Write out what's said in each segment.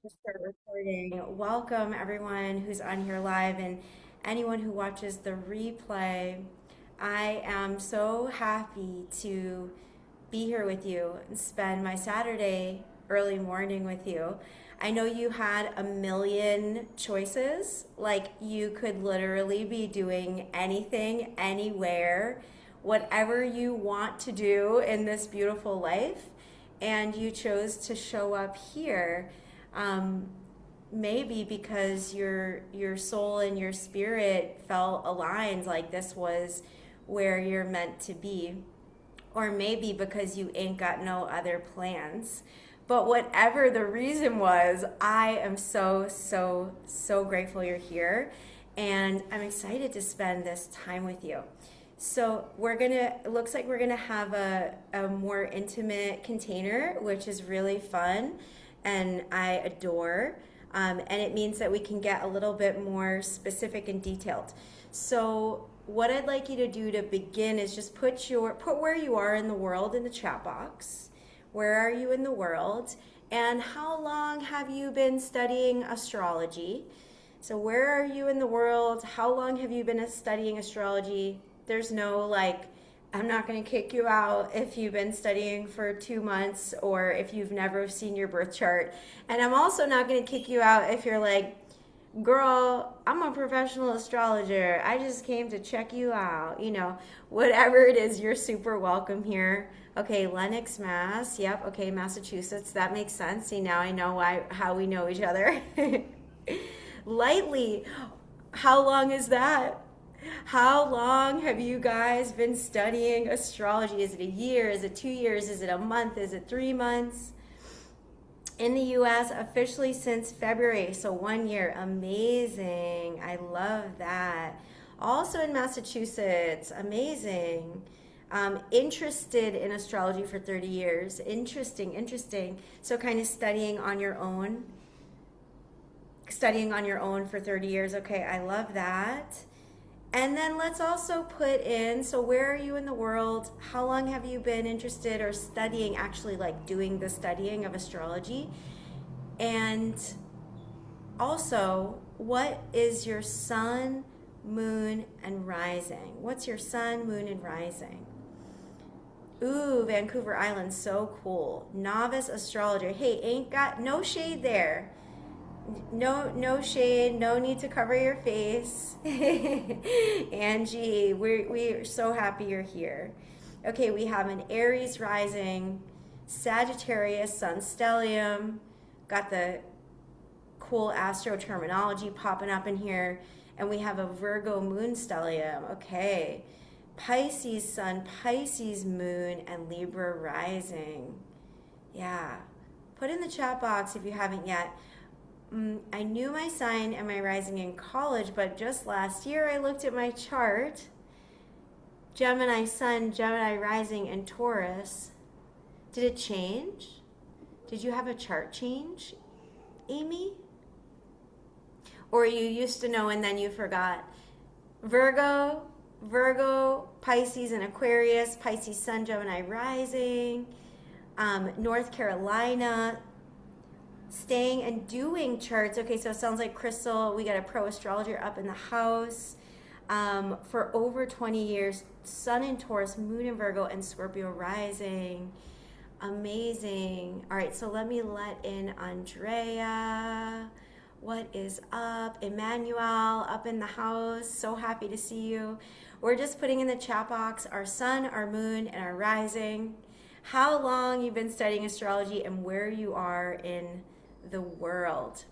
Start recording. Welcome everyone who's on here live and anyone who watches the replay. I am so happy to be here with you and spend my Saturday early morning with you. I know you had a million choices, like you could literally be doing anything, anywhere, whatever you want to do in this beautiful life, and you chose to show up here. Um, Maybe because your soul and your spirit felt aligned, like this was where you're meant to be, or maybe because you ain't got no other plans. But whatever the reason was, I am so grateful you're here, and I'm excited to spend this time with you. So it looks like we're gonna have a more intimate container, which is really fun and I adore. And it means that we can get a little bit more specific and detailed. So what I'd like you to do to begin is just put where you are in the world in the chat box. Where are you in the world? And how long have you been studying astrology? So where are you in the world? How long have you been studying astrology? There's no like, I'm not going to kick you out if you've been studying for 2 months or if you've never seen your birth chart. And I'm also not going to kick you out if you're like, girl, I'm a professional astrologer. I just came to check you out. Whatever it is, you're super welcome here. Okay, Lenox, Mass. Yep. Okay, Massachusetts. That makes sense. See, now I know how we know each other. Lightly. How long is that? How long have you guys been studying astrology? Is it a year? Is it 2 years? Is it a month? Is it 3 months? In the US, officially since February, so 1 year. Amazing. I love that. Also in Massachusetts, amazing. Interested in astrology for 30 years. Interesting. So kind of studying on your own for 30 years. Okay, I love that. And then let's also put in, so where are you in the world? How long have you been interested or studying, actually like doing the studying of astrology? And also, what is your sun, moon, and rising? What's your sun, moon, and rising? Ooh, Vancouver Island, so cool. Novice astrologer. Hey, ain't got no shade there. No shade, no need to cover your face. Angie, we're so happy you're here. Okay, we have an Aries rising, Sagittarius sun stellium, got the cool astro terminology popping up in here, and we have a Virgo moon stellium. Okay, Pisces sun, Pisces moon, and Libra rising. Yeah, put in the chat box if you haven't yet. I knew my sign and my rising in college, but just last year I looked at my chart. Gemini sun, Gemini rising, and Taurus. Did it change? Did you have a chart change, Amy? Or you used to know and then you forgot? Virgo, Pisces, and Aquarius, Pisces sun, Gemini rising, North Carolina, staying and doing charts. Okay, so it sounds like Crystal, we got a pro astrologer up in the house. For over 20 years, Sun in Taurus, Moon in Virgo, and Scorpio rising. Amazing. All right, so let me let in Andrea. What is up? Emmanuel up in the house. So happy to see you. We're just putting in the chat box our sun, our moon, and our rising. How long you've been studying astrology and where you are in the world.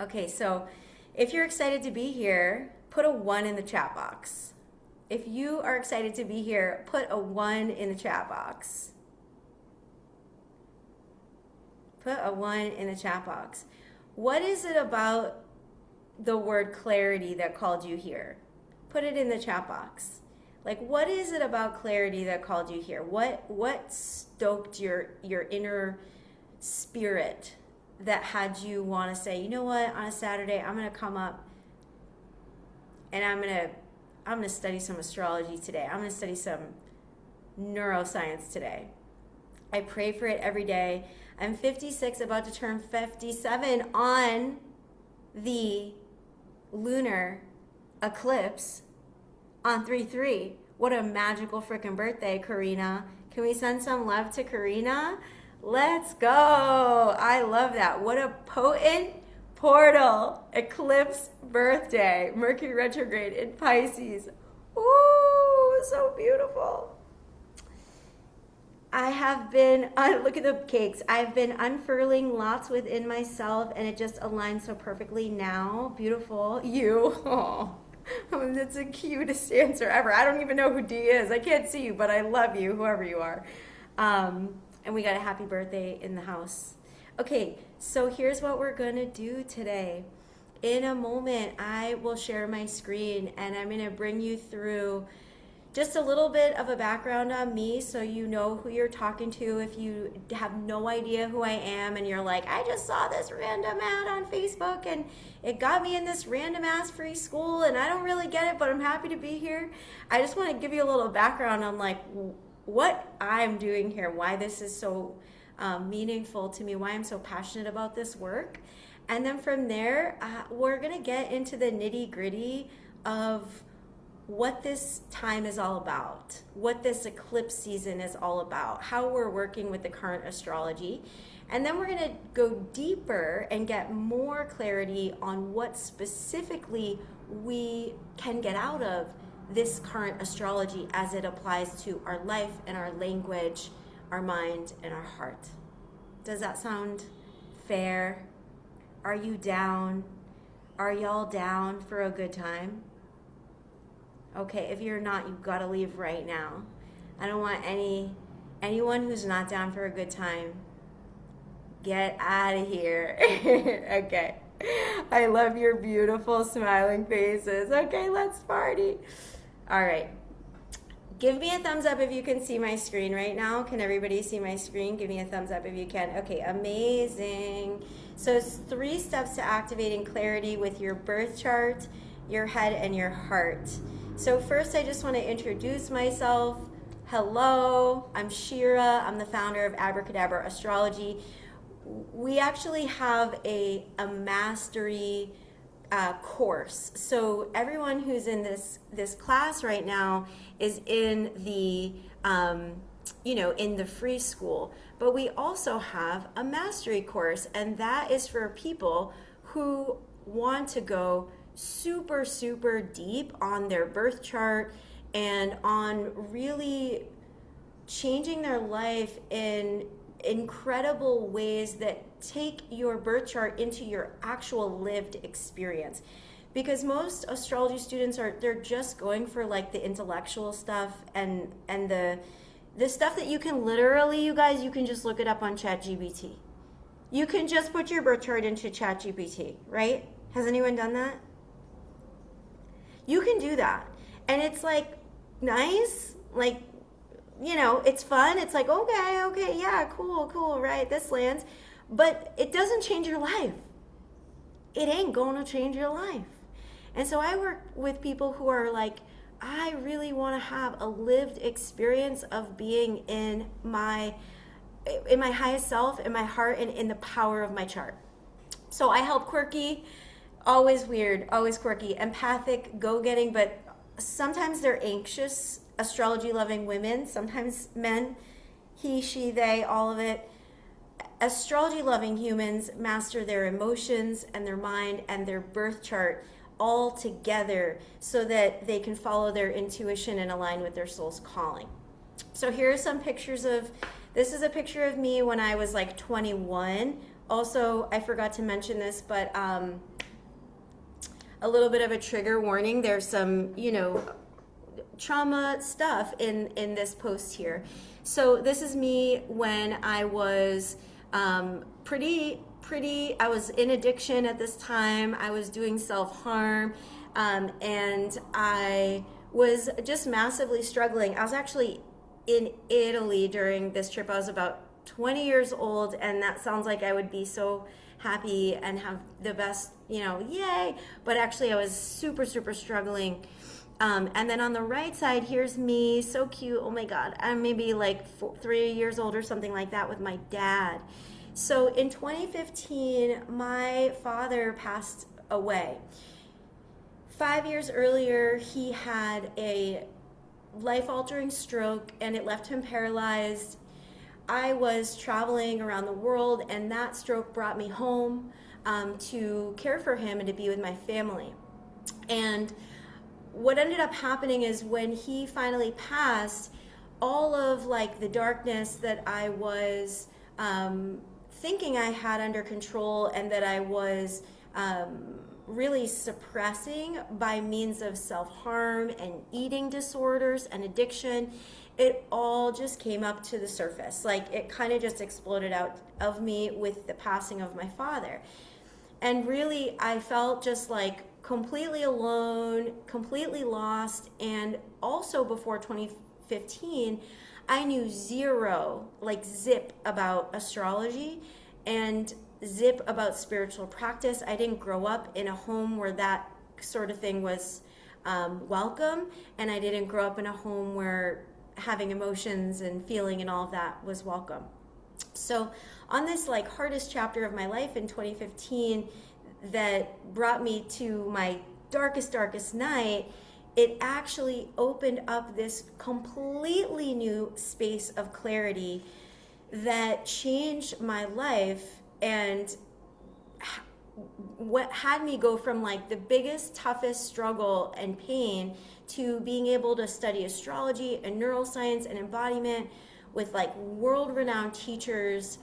Okay, so if you're excited to be here, put a 1 in the chat box. If you are excited to be here, put a 1 in the chat box. Put a 1 in the chat box. What is it about the word clarity that called you here? Put it in the chat box. Like, what is it about clarity that called you here? What stoked your inner spirit that had you want to say, you know what, on a Saturday I'm going to come up and I'm going to study some astrology today. I'm going to study some neuroscience today. I pray for it every day. I'm 56, about to turn 57 on the lunar eclipse on 3/3. What a magical freaking birthday, Karina. Can we send some love to Karina? Let's go. I love that. What a potent portal eclipse birthday. Mercury retrograde in Pisces. Ooh, so beautiful. I have been, look at the cakes. I've been unfurling lots within myself, and it just aligns so perfectly now. Beautiful. You. Oh, that's the cutest answer ever. I don't even know who D is. I can't see you, but I love you, whoever you are. And we got a happy birthday in the house. Okay, so here's what we're going to do today. In a moment, I will share my screen, and I'm going to bring you through just a little bit of a background on me so you know who you're talking to. If you have no idea who I am and you're like, I just saw this random ad on Facebook and it got me in this random ass free school and I don't really get it, but I'm happy to be here. I just want to give you a little background on like what I'm doing here, why this is so meaningful to me, why I'm so passionate about this work. And then from there, we're going to get into the nitty gritty of what this time is all about, what this eclipse season is all about, how we're working with the current astrology. And then we're going to go deeper and get more clarity on what specifically we can get out of this current astrology as it applies to our life and our language, our mind, and our heart. Does that sound fair? Are you down? Are y'all down for a good time? Okay, if you're not, you've got to leave right now. I don't want anyone who's not down for a good time. Get out of here. Okay. I love your beautiful smiling faces. Okay, let's party. All right. Give me a thumbs up if you can see my screen right now. Can everybody see my screen? Give me a thumbs up if you can. Okay, amazing. So it's 3 steps to activating clarity with your birth chart, your head, and your heart. So first, I just want to introduce myself. Hello, I'm Shira. I'm the founder of Abracadabra Astrology. We actually have a mastery course. So everyone who's in this class right now is in the in the free school. But we also have a mastery course, and that is for people who want to go super, super deep on their birth chart and on really changing their life in incredible ways that take your birth chart into your actual lived experience. Because most astrology students they're just going for like the intellectual stuff and the stuff that you can literally, you guys, you can just look it up on ChatGPT. You can just put your birth chart into ChatGPT, right? Has anyone done that? You can do that. And it's like nice, like, it's fun. It's like, okay, yeah, cool, right? This lands. But it doesn't change your life. It ain't going to change your life. And so I work with people who are like, I really want to have a lived experience of being in my highest self, in my heart, and in the power of my chart. So I help quirky, always weird, always quirky, empathic, go-getting, but sometimes they're anxious, astrology-loving women, sometimes men, he, she, they, all of it. Astrology-loving humans master their emotions and their mind and their birth chart all together so that they can follow their intuition and align with their soul's calling. So here are some pictures this is a picture of me when I was like 21. Also, I forgot to mention this, but a little bit of a trigger warning. There's some, trauma stuff in this post here. So this is me when I was I was in addiction at this time. I was doing self-harm, and I was just massively struggling. I was actually in Italy during this trip. I was about 20 years old, and that sounds like I would be so happy and have the best, yay. But actually I was super, super struggling And then on the right side, here's me, so cute. Oh my God, I'm maybe like 3 years old or something like that with my dad. So in 2015, my father passed away. 5 years earlier, he had a life-altering stroke and it left him paralyzed. I was traveling around the world, and that stroke brought me home to care for him and to be with my family. And what ended up happening is when he finally passed, all of like the darkness that I was thinking I had under control and that I was really suppressing by means of self-harm and eating disorders and addiction, it all just came up to the surface. Like it kind of just exploded out of me with the passing of my father. And really, I felt just like completely alone, completely lost. And also before 2015, I knew zero, like zip, about astrology and zip about spiritual practice. I didn't grow up in a home where that sort of thing was welcome. And I didn't grow up in a home where having emotions and feeling and all of that was welcome. So on this like hardest chapter of my life in 2015 that brought me to my darkest night, it actually opened up this completely new space of clarity that changed my life and what had me go from like the biggest, toughest struggle and pain to being able to study astrology and neuroscience and embodiment with like world-renowned teachers.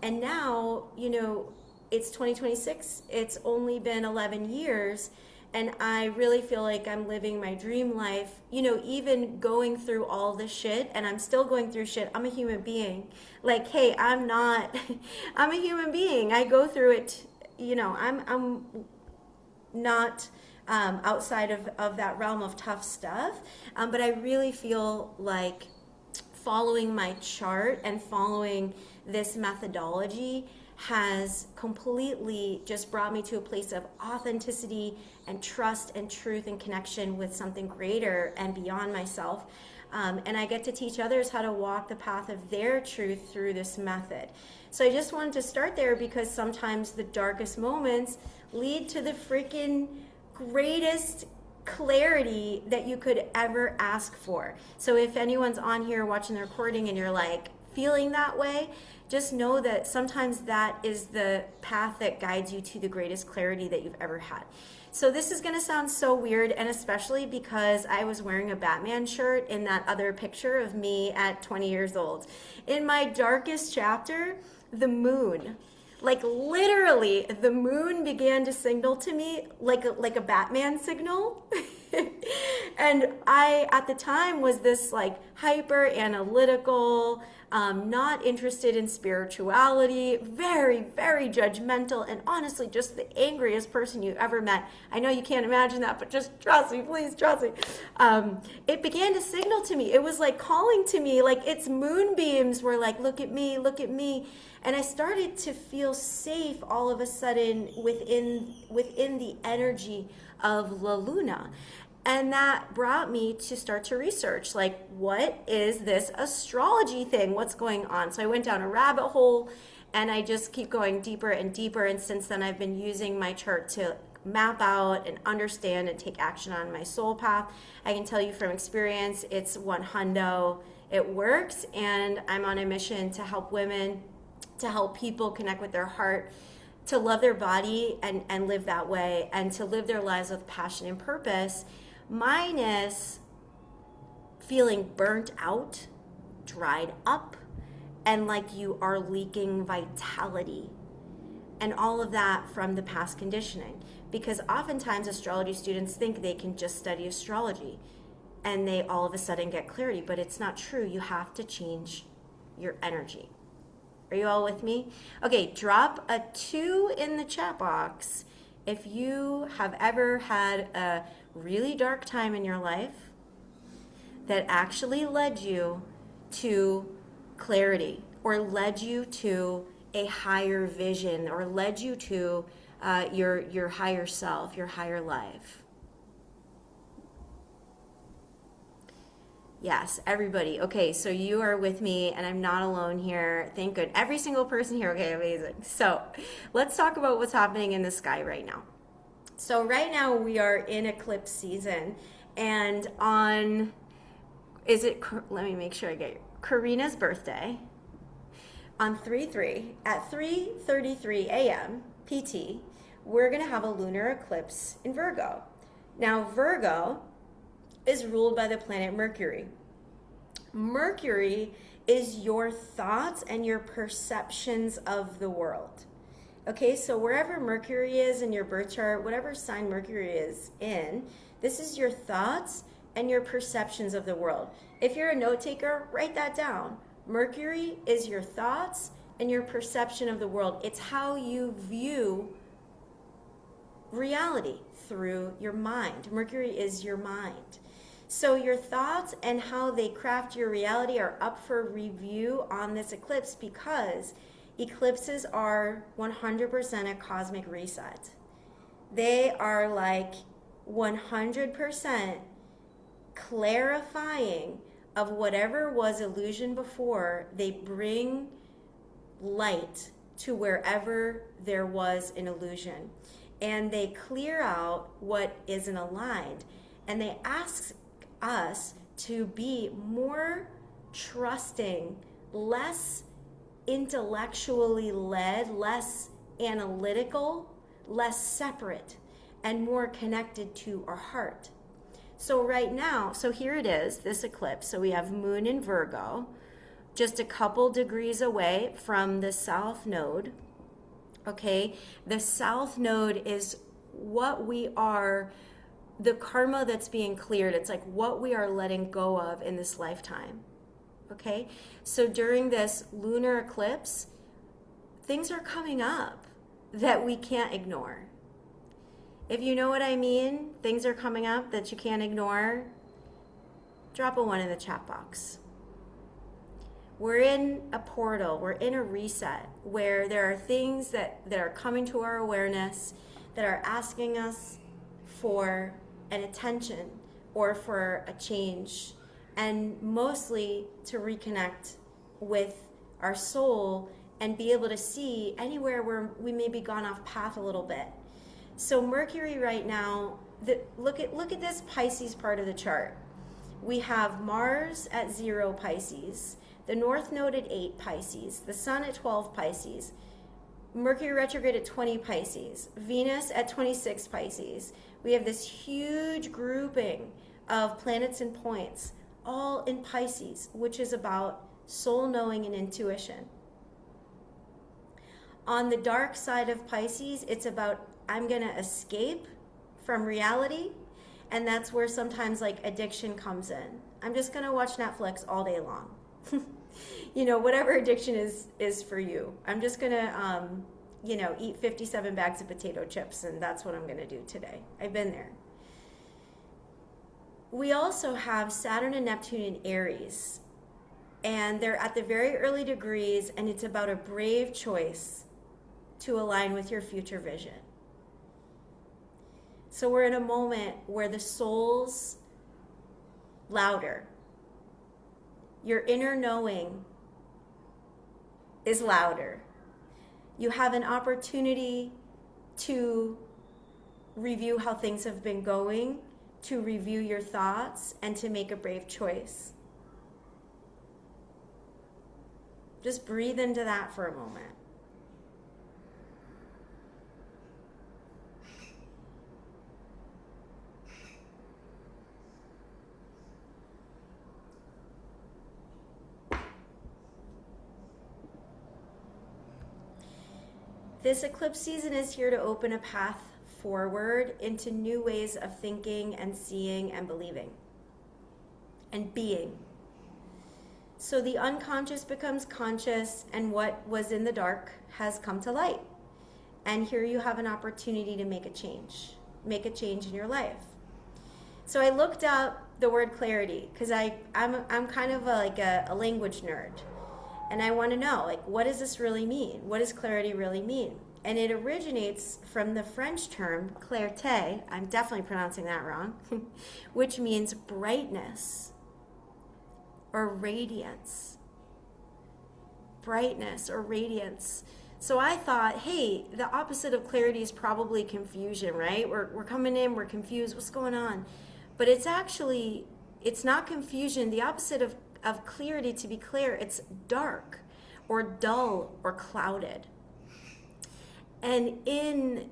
And now, you know, it's 2026. It's only been 11 years. And I really feel like I'm living my dream life, you know, even going through all this shit, and I'm still going through shit. I'm a human being. Like, hey, I'm a human being. I go through it, you know, I'm not outside of that realm of tough stuff. But I really feel like following my chart and following this methodology has completely just brought me to a place of authenticity and trust and truth and connection with something greater and beyond myself. And I get to teach others how to walk the path of their truth through this method. So I just wanted to start there because sometimes the darkest moments lead to the freaking greatest clarity that you could ever ask for. So if anyone's on here watching the recording and you're like feeling that way, just know that sometimes that is the path that guides you to the greatest clarity that you've ever had. So this is going to sound so weird, and especially because I was wearing a Batman shirt in that other picture of me at 20 years old. In my darkest chapter, the moon, like literally the moon began to signal to me like a Batman signal. And I, at the time, was this like hyper analytical, not interested in spirituality, very, very judgmental, and honestly just the angriest person you ever met. I know you can't imagine that, but just trust me, please trust me. It began to signal to me. It was like calling to me, like its moonbeams were like, look at me, look at me. And I started to feel safe all of a sudden within the energy of La Luna. And that brought me to start to research, like, what is this astrology thing? What's going on? So I went down a rabbit hole, and I just keep going deeper and deeper. And since then, I've been using my chart to map out and understand and take action on my soul path. I can tell you from experience, it's 100. It works, and I'm on a mission to help women, to help people connect with their heart, to love their body and live that way, and to live their lives with passion and purpose, minus feeling burnt out, dried up, and like you are leaking vitality. And all of that from the past conditioning. Because oftentimes astrology students think they can just study astrology and they all of a sudden get clarity, but it's not true. You have to change your energy. Are you all with me? Okay, drop a 2 in the chat box if you have ever had a really dark time in your life that actually led you to clarity, or led you to a higher vision, or led you to your higher self, your higher life. Yes, everybody. Okay, so you are with me and I'm not alone here. Thank good. Every single person here. Okay, amazing. So let's talk about what's happening in the sky right now. So right now we are in eclipse season, and let me make sure I get Karina's birthday on 3/3 at 3:33 a.m. PT. We're going to have a lunar eclipse in Virgo. Now Virgo is ruled by the planet Mercury. Mercury is your thoughts and your perceptions of the world. Okay, so wherever Mercury is in your birth chart, whatever sign Mercury is in, this is your thoughts and your perceptions of the world. If you're a note taker, write that down. Mercury is your thoughts and your perception of the world. It's how you view reality through your mind. Mercury is your mind. So your thoughts and how they craft your reality are up for review on this eclipse, because eclipses are 100% a cosmic reset. They are like 100% clarifying of whatever was illusion before. They bring light to wherever there was an illusion, and they clear out what isn't aligned, and they ask us to be more trusting, less intellectually led, less analytical, less separate, and more connected to our heart. So right now, so here it is, this eclipse. So we have Moon in Virgo, just a couple degrees away from the South Node. Okay, the South Node is what we are, the karma that's being cleared. It's like what we are letting go of in this lifetime. Okay, so during this lunar eclipse, things are coming up that we can't ignore. If you know what I mean, things are coming up that you can't ignore, drop a 1 in the chat box. We're in a portal, we're in a reset where there are things that are coming to our awareness that are asking us for an attention or for a change, and mostly to reconnect with our soul and be able to see anywhere where we may be gone off path a little bit. So Mercury right now, look at this Pisces part of the chart. We have Mars at 0 Pisces, the North Node at 8 Pisces, the Sun at 12 Pisces, Mercury retrograde at 20 Pisces, Venus at 26 Pisces. We have this huge grouping of planets and points, all in Pisces, which is about soul knowing and intuition. On the dark side of Pisces, it's about I'm going to escape from reality, and that's where sometimes like addiction comes in. I'm just going to watch Netflix all day long. You know, whatever addiction is for you. I'm just going to eat 57 bags of potato chips, and that's what I'm going to do today. I've been there. We also have Saturn and Neptune in Aries, and they're at the very early degrees, and it's about a brave choice to align with your future vision. So we're in a moment where the soul's louder. Your inner knowing is louder. You have an opportunity to review how things have been going, to review your thoughts, and to make a brave choice. Just breathe into that for a moment. This eclipse season is here to open a path forward into new ways of thinking and seeing and believing and being. So the unconscious becomes conscious, and what was in the dark has come to light. And here you have an opportunity to make a change in your life. So I looked up the word clarity because I'm kind of a language nerd. And I want to know, like, what does this really mean? What does clarity really mean? And it originates from the French term clarté, I'm definitely pronouncing that wrong, which means brightness. or radiance. Brightness or radiance. So I thought, hey, the opposite of clarity is probably confusion, right? We're coming in, we're confused, what's going on? But it's not confusion. The opposite of clarity, to be clear, it's dark or dull or clouded. And in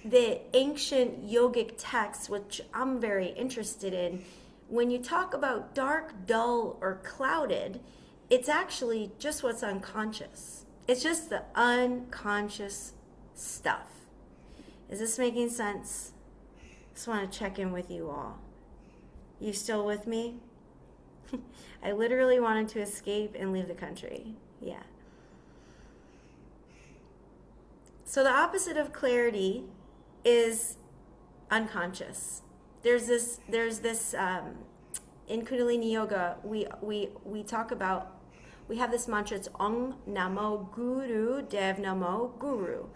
the ancient yogic texts, which I'm very interested in, when you talk about dark, dull, or clouded, it's actually just what's unconscious. It's just the unconscious stuff. Is this making sense? Just want to check in with you all. You still with me? I literally wanted to escape and leave the country. Yeah. So the opposite of clarity is unconscious. There's this in Kundalini Yoga, we talk about, we have this mantra, it's Om Namo Guru Dev Namo Guru.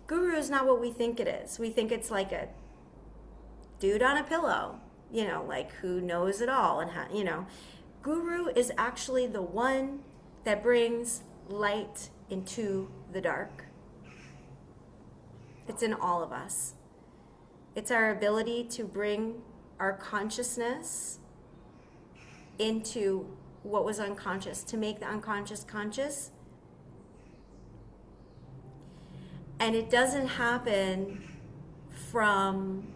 Guru is not what we think it is. We think it's like a dude on a pillow, like who knows it all and how, Guru is actually the one that brings light into the dark. It's in all of us. It's our ability to bring our consciousness into what was unconscious, to make the unconscious conscious. And it doesn't happen from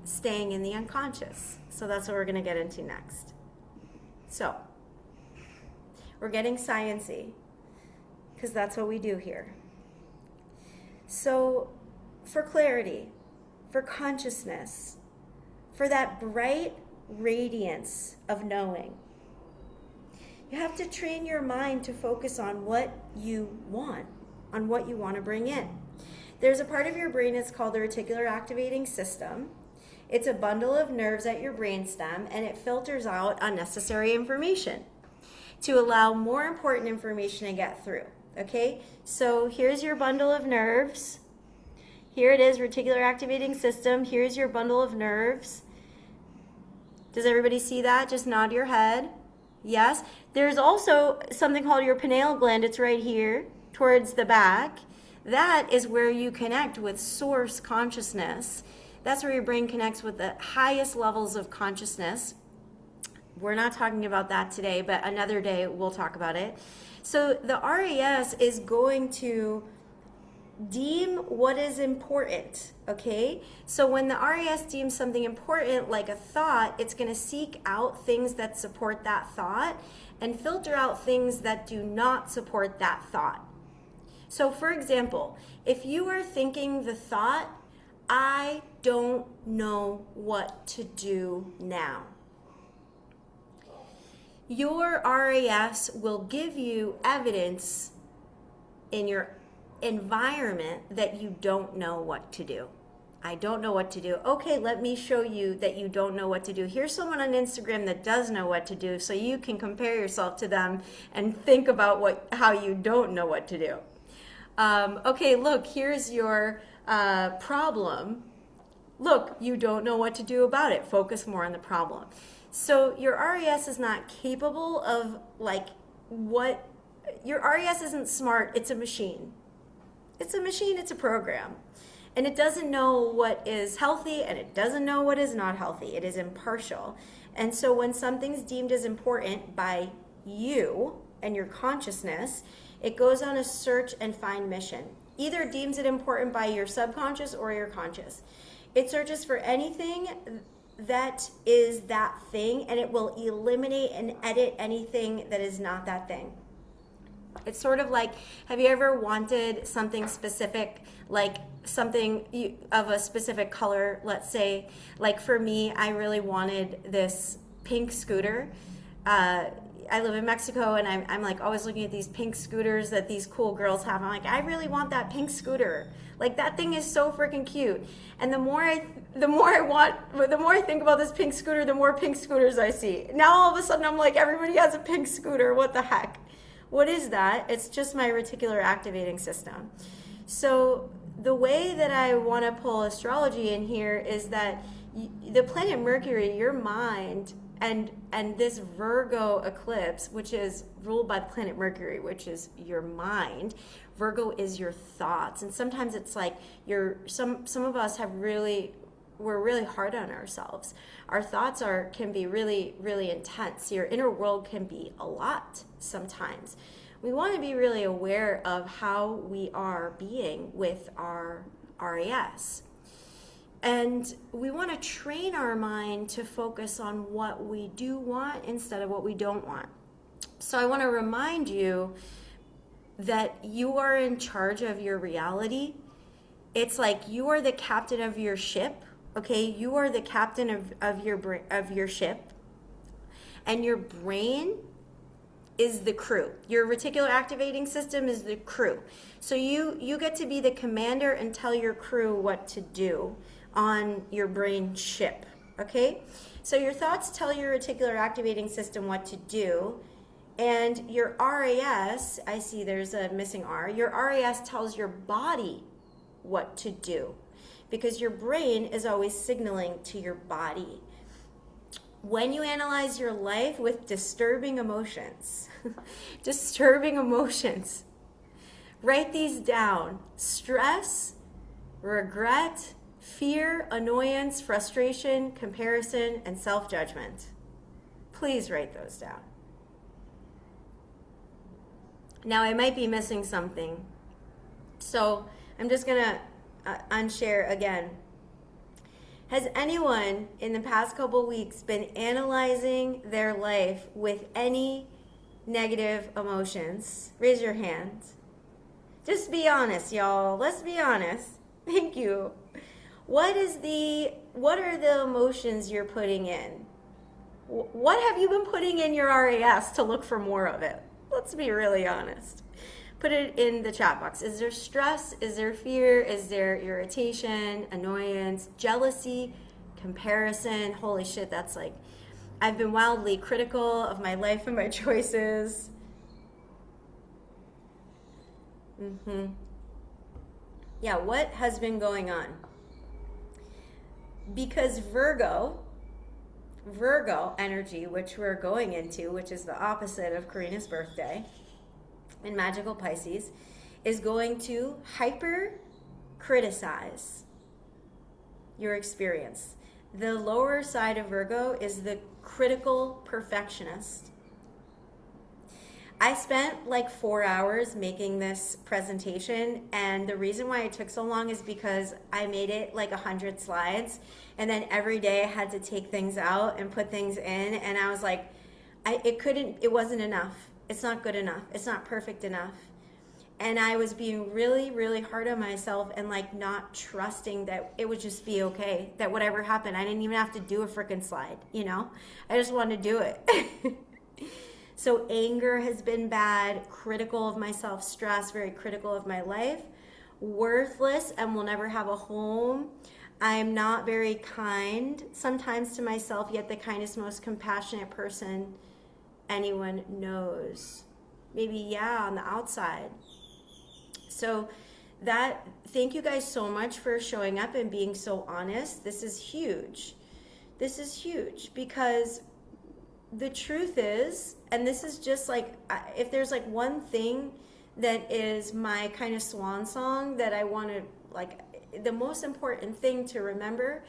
staying in the unconscious. So that's what we're going to get into next. So, we're getting sciencey, because that's what we do here. So, for clarity, for consciousness, for that bright radiance of knowing, you have to train your mind to focus on what you want, on what you want to bring in. There's a part of your brain that's called the reticular activating system. It's a bundle of nerves at your brainstem, and it filters out unnecessary information to allow more important information to get through. Okay, so here's your bundle of nerves. Here it is, reticular activating system. Here's your bundle of nerves. Does everybody see that? Just nod your head. Yes. There's also something called your pineal gland. It's right here towards the back. That is where you connect with source consciousness. That's where your brain connects with the highest levels of consciousness. We're not talking about that today, but another day we'll talk about it. So the RAS is going to deem what is important, okay? So when the RAS deems something important, like a thought, it's going to seek out things that support that thought and filter out things that do not support that thought. So for example, if you are thinking the thought, I don't know what to do now, your RAS will give you evidence in your environment that you don't know what to do. I don't know what to do. Okay, let me show you that you don't know what to do. Here's someone on Instagram that does know what to do, so you can compare yourself to them and think about how you don't know what to do. Okay, look, here's your problem. Look, you don't know what to do about it. Focus more on the problem. So your RAS is not capable of your RAS isn't smart, it's a machine. It's a machine, it's a program. And it doesn't know what is healthy and it doesn't know what is not healthy. It is impartial. And so when something's deemed as important by you and your consciousness, it goes on a search and find mission. Either deems it important by your subconscious or your conscious. It searches for anything that is that thing, and it will eliminate and edit anything that is not that thing. It's sort of like, have you ever wanted something specific, like something of a specific color? Let's say, like for me, I really wanted this pink scooter. I live in Mexico, and I'm like always looking at these pink scooters that these cool girls have. I'm like, I really want that pink scooter. Like that thing is so freaking cute. And the more I think about this pink scooter, the more pink scooters I see. Now all of a sudden I'm like, everybody has a pink scooter. What the heck? What is that? It's just my reticular activating system. So the way that I want to pull astrology in here is that the planet Mercury, your mind, And this Virgo eclipse, which is ruled by the planet Mercury, which is your mind. Virgo is your thoughts. And sometimes it's like some of us we're really hard on ourselves. Our thoughts can be really, really intense. Your inner world can be a lot sometimes. We want to be really aware of how we are being with our RAS. And we want to train our mind to focus on what we do want instead of what we don't want. So I want to remind you that you are in charge of your reality. It's like you are the captain of your ship, okay? You are the captain of your ship, and your brain is the crew. Your reticular activating system is the crew. So you get to be the commander and tell your crew what to do on your brain ship, okay? So your thoughts tell your reticular activating system what to do, and your RAS, I see there's a missing R, your RAS tells your body what to do, because your brain is always signaling to your body. When you analyze your life with disturbing emotions, write these down: stress, regret, fear, annoyance, frustration, comparison, and self-judgment. Please write those down. Now, I might be missing something, so I'm just going to unshare again. Has anyone in the past couple weeks been analyzing their life with any negative emotions? Raise your hand. Just be honest, y'all. Let's be honest. Thank you. What are the emotions you're putting in? What have you been putting in your RAS to look for more of it? Let's be really honest. Put it in the chat box. Is there stress? Is there fear? Is there irritation, annoyance, jealousy, comparison? Holy shit, that's like, I've been wildly critical of my life and my choices. Yeah, what has been going on? Because Virgo energy, which we're going into, which is the opposite of Karina's birthday in magical Pisces, is going to hyper criticize your experience. The lower side of Virgo is the critical perfectionist. I spent like 4 hours making this presentation, and the reason why it took so long is because I made it like 100 slides, and then every day I had to take things out and put things in, and I was like, it wasn't enough. It's not good enough. It's not perfect enough. And I was being really, really hard on myself and like not trusting that it would just be okay, that whatever happened, I didn't even have to do a freaking slide, you know? I just wanted to do it. So anger has been bad, critical of myself, stress, very critical of my life, worthless and will never have a home. I'm not very kind sometimes to myself, yet the kindest, most compassionate person anyone knows. Maybe, yeah, on the outside. So thank you guys so much for showing up and being so honest. This is huge. This is huge because the truth is, and this is just like, if there's like one thing that is my kind of swan song that I want to, like, the most important thing to remember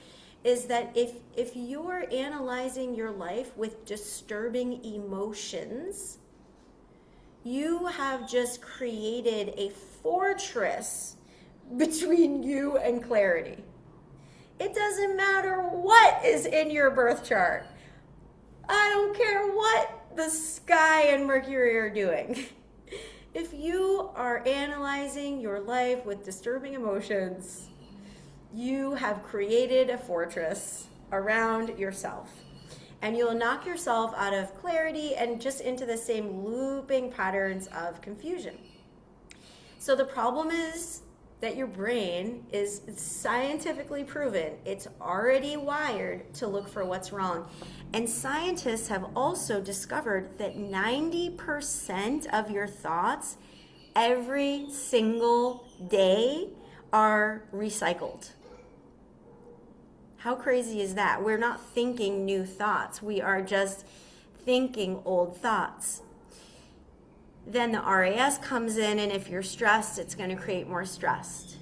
is that if you're analyzing your life with disturbing emotions, you have just created a fortress between you and clarity. It doesn't matter what is in your birth chart. I don't care what the sky and Mercury are doing. If you are analyzing your life with disturbing emotions, you have created a fortress around yourself. And you'll knock yourself out of clarity and just into the same looping patterns of confusion. So the problem is that your brain is scientifically proven. It's already wired to look for what's wrong. And scientists have also discovered that 90% of your thoughts every single day are recycled. How crazy is that? We're not thinking new thoughts. We are just thinking old thoughts. Then the RAS comes in, and if you're stressed, it's going to create more stress.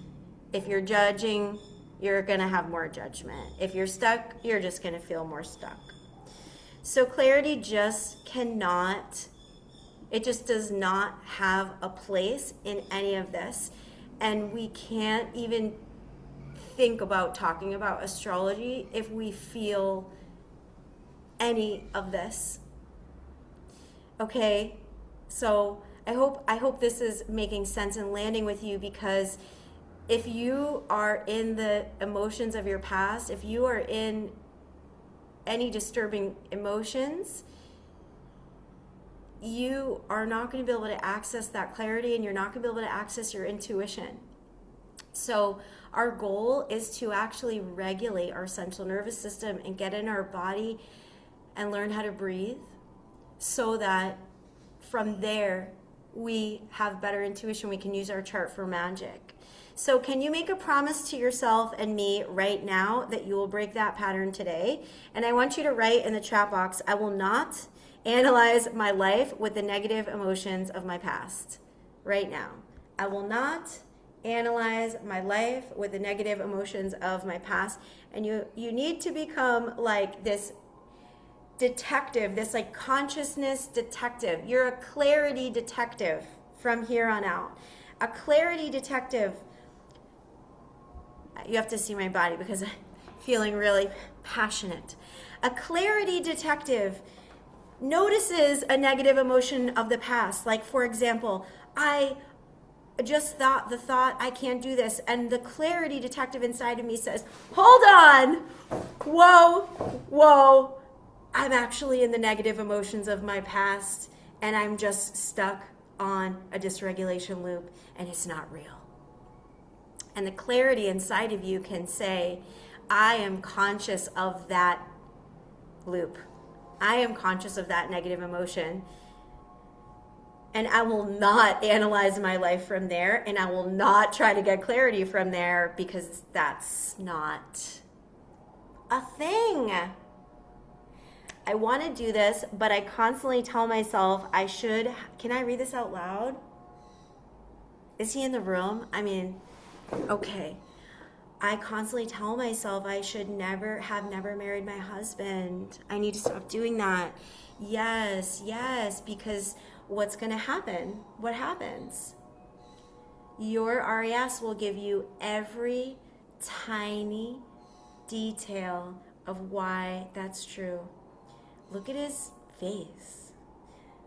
If you're judging, you're going to have more judgment. If you're stuck, you're just going to feel more stuck. So clarity just cannot, it just does not have a place in any of this. And we can't even think about talking about astrology if we feel any of this. Okay? So I hope this is making sense and landing with you, because if you are in the emotions of your past, if you are in any disturbing emotions, you are not going to be able to access that clarity, and you're not going to be able to access your intuition. So our goal is to actually regulate our central nervous system and get in our body and learn how to breathe, so that from there we have better intuition. We can use our chart for magic. So can you make a promise to yourself and me right now that you will break that pattern today? And I want you to write in the chat box, I will not analyze my life with the negative emotions of my past. Right now. I will not analyze my life with the negative emotions of my past. And you need to become like this detective, this like consciousness detective. You're a clarity detective from here on out. A clarity detective. You have to see my body because I'm feeling really passionate. A clarity detective notices a negative emotion of the past. Like, for example, I just thought the thought, I can't do this. And the clarity detective inside of me says, hold on. Whoa. I'm actually in the negative emotions of my past, and I'm just stuck on a dysregulation loop, and it's not real. And the clarity inside of you can say, I am conscious of that loop. I am conscious of that negative emotion. And I will not analyze my life from there, and I will not try to get clarity from there, because that's not a thing. I want to do this, but I constantly tell myself I should. Can I read this out loud? Is he in the room? I mean, okay. I constantly tell myself I should never married my husband. I need to stop doing that. Yes, because what's going to happen? What happens? Your RAS will give you every tiny detail of why that's true. Look at his face.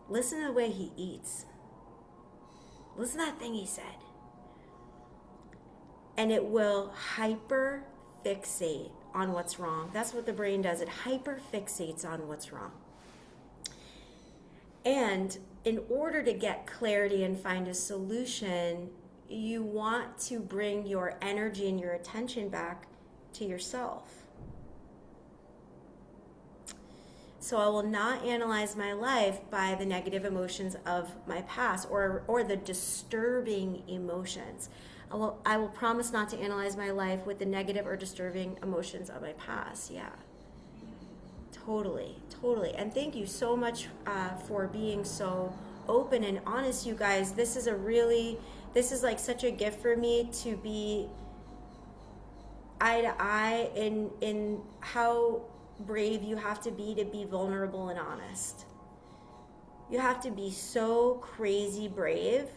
Listen to the way he eats. Listen to that thing he said. And it will hyper fixate on what's wrong. That's what the brain does. It hyper fixates on what's wrong. And in order to get clarity and find a solution, you want to bring your energy and your attention back to yourself. So I will not analyze my life by the negative emotions of my past or the disturbing emotions. I will promise not to analyze my life with the negative or disturbing emotions of my past. Yeah, totally. And thank you so much for being so open and honest, you guys. This is like such a gift for me to be eye to eye in how brave you have to be vulnerable and honest. You have to be so crazy brave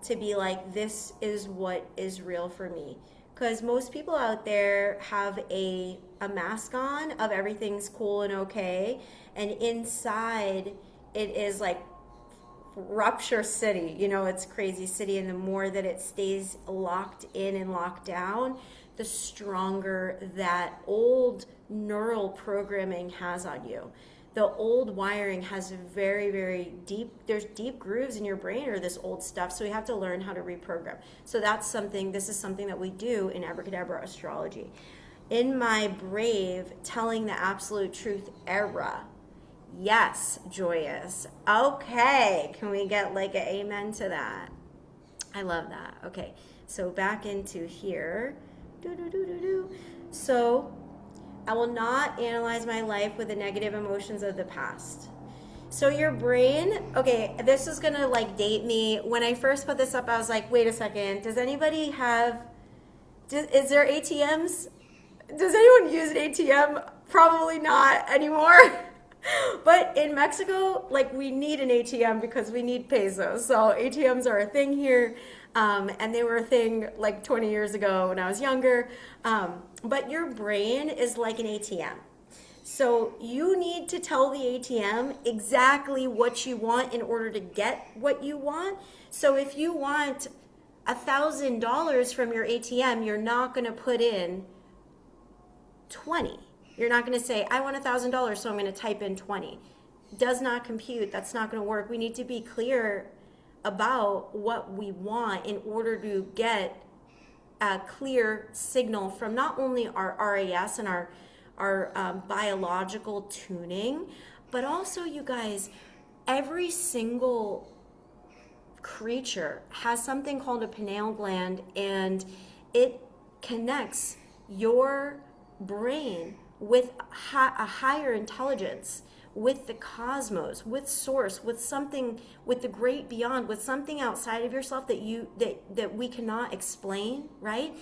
to be like, this is what is real for me. Because most people out there have a mask on of everything's cool and okay, and inside it is like rupture city. It's crazy city, and the more that it stays locked in and locked down, the stronger that old neural programming has on you. The old wiring has very, very deep, there's deep grooves in your brain or this old stuff, so we have to learn how to reprogram. So this is something that we do in Abracadabra Astrology. In my brave telling the absolute truth era, yes, Joyous. Okay, can we get like an amen to that? I love that. Okay, so back into here. So I will not analyze my life with the negative emotions of the past. So your brain, okay, this is gonna like date me. When I first put this up, I was like, wait a second, does anybody have, is there ATMs? Does anyone use an ATM? Probably not anymore. But in Mexico, like we need an ATM because we need pesos. So ATMs are a thing here. And they were a thing like 20 years ago when I was younger. But your brain is like an ATM. So you need to tell the ATM exactly what you want in order to get what you want. So if you want $1,000 from your ATM, you're not going to put in 20. You're not going to say, I want $1,000, so I'm going to type in 20. Does not compute. That's not going to work. We need to be clear about what we want in order to get a clear signal from not only our RAS and our biological tuning, but also, you guys, every single creature has something called a pineal gland, and it connects your brain with a higher intelligence, with the cosmos, with source, with something, with the great beyond, with something outside of yourself that we cannot explain, right?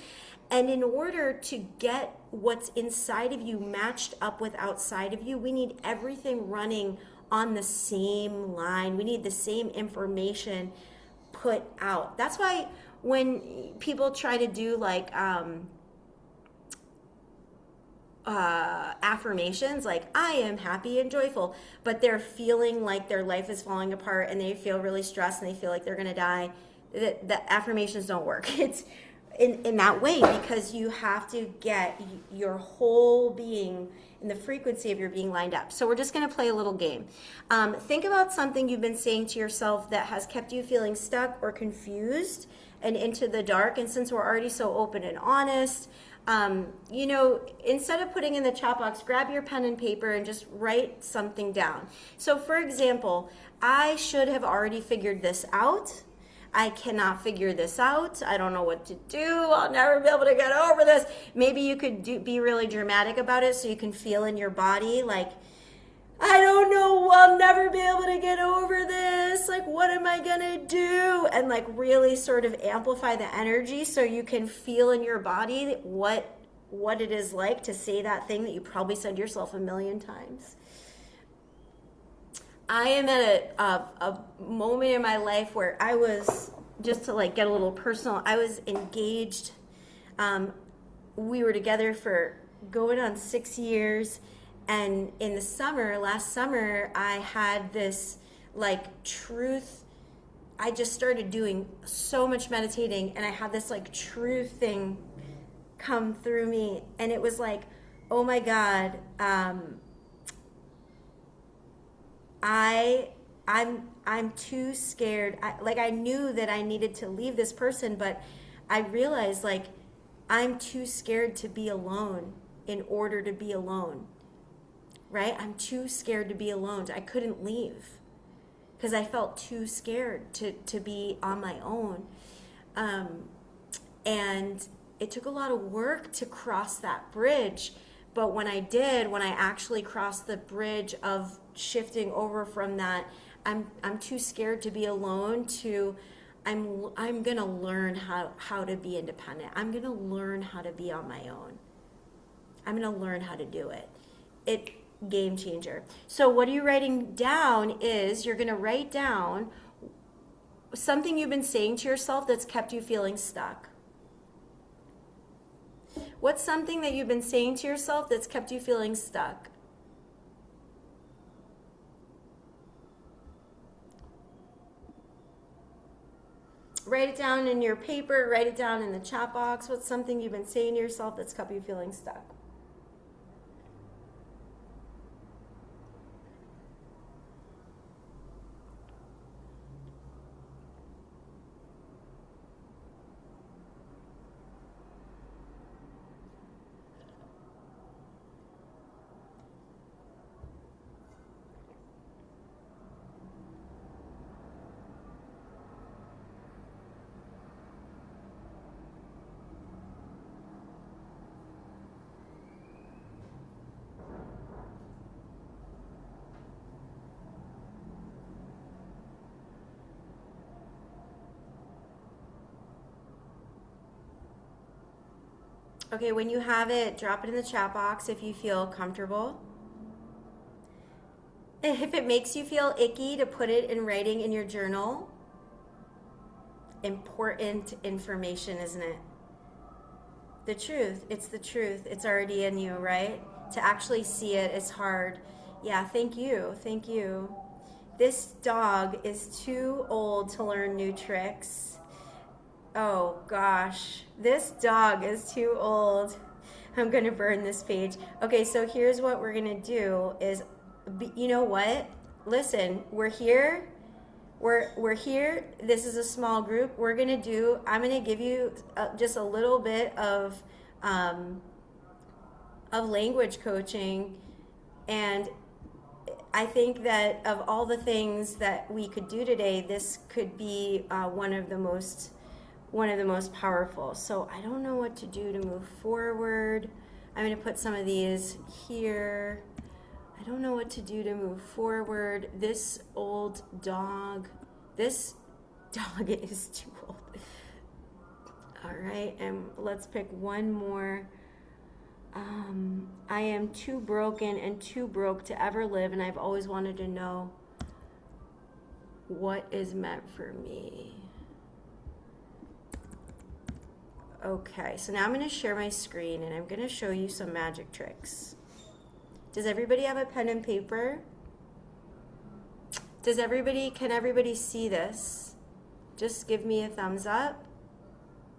And in order to get what's inside of you matched up with outside of you, we need everything running on the same line. We need the same information put out. That's why when people try to do like affirmations like I am happy and joyful, but they're feeling like their life is falling apart and they feel really stressed and they feel like they're gonna die, the affirmations don't work. It's in that way, because you have to get your whole being and the frequency of your being lined up. So we're just going to play a little game. Think about something you've been saying to yourself that has kept you feeling stuck or confused and into the dark. And since we're already so open and honest, instead of putting in the chat box, grab your pen and paper and just write something down. So for example, I should have already figured this out. I cannot figure this out. I don't know what to do. I'll never be able to get over this. Maybe you could be really dramatic about it so you can feel in your body like, I don't know, I'll never be able to get over this. Like, what am I gonna do? And like really sort of amplify the energy so you can feel in your body what it is like to say that thing that you probably said to yourself a million times. I am at a moment in my life where I was, just to like get a little personal, I was engaged. We were together for going on 6 years. And in the summer, last summer, I had this like truth. I just started doing so much meditating, and I had this like truth thing come through me. And it was like, oh my God, I'm too scared. I knew that I needed to leave this person, but I realized like I'm too scared to be alone in order to be alone, right? I'm too scared to be alone. I couldn't leave because I felt too scared to be on my own. And it took a lot of work to cross that bridge. But when I did, when I actually crossed the bridge of shifting over from that, I'm too scared to be alone to I'm gonna learn how to be independent. I'm gonna learn how to be on my own. I'm gonna learn how to do it. Game changer. So what are you writing down is you're gonna write down something you've been saying to yourself that's kept you feeling stuck. What's something that you've been saying to yourself that's kept you feeling stuck? Write it down in your paper, write it down in the chat box. What's something you've been saying to yourself that's kept you feeling stuck? Okay, when you have it, drop it in the chat box if you feel comfortable. If it makes you feel icky to put it in writing in your journal, important information, isn't it? The truth, it's the truth. It's already in you, right? To actually see it is hard. Yeah, thank you. Thank you. This dog is too old to learn new tricks. Oh gosh, this dog is too old. I'm gonna burn this page. Okay, so here's what we're gonna do is, you know what? Listen, we're here. We're here. This is a small group. I'm gonna give you just a little bit of language coaching, and I think that of all the things that we could do today, this could be one of the most powerful. So I don't know what to do to move forward. I'm going to put some of these here. I don't know what to do to move forward. This dog is too old. All right, and let's pick one more. I am too broken and too broke to ever live, and I've always wanted to know what is meant for me. Okay, so now I'm going to share my screen and I'm going to show you some magic tricks. Does everybody have a pen and paper? Can everybody see this? Just give me a thumbs up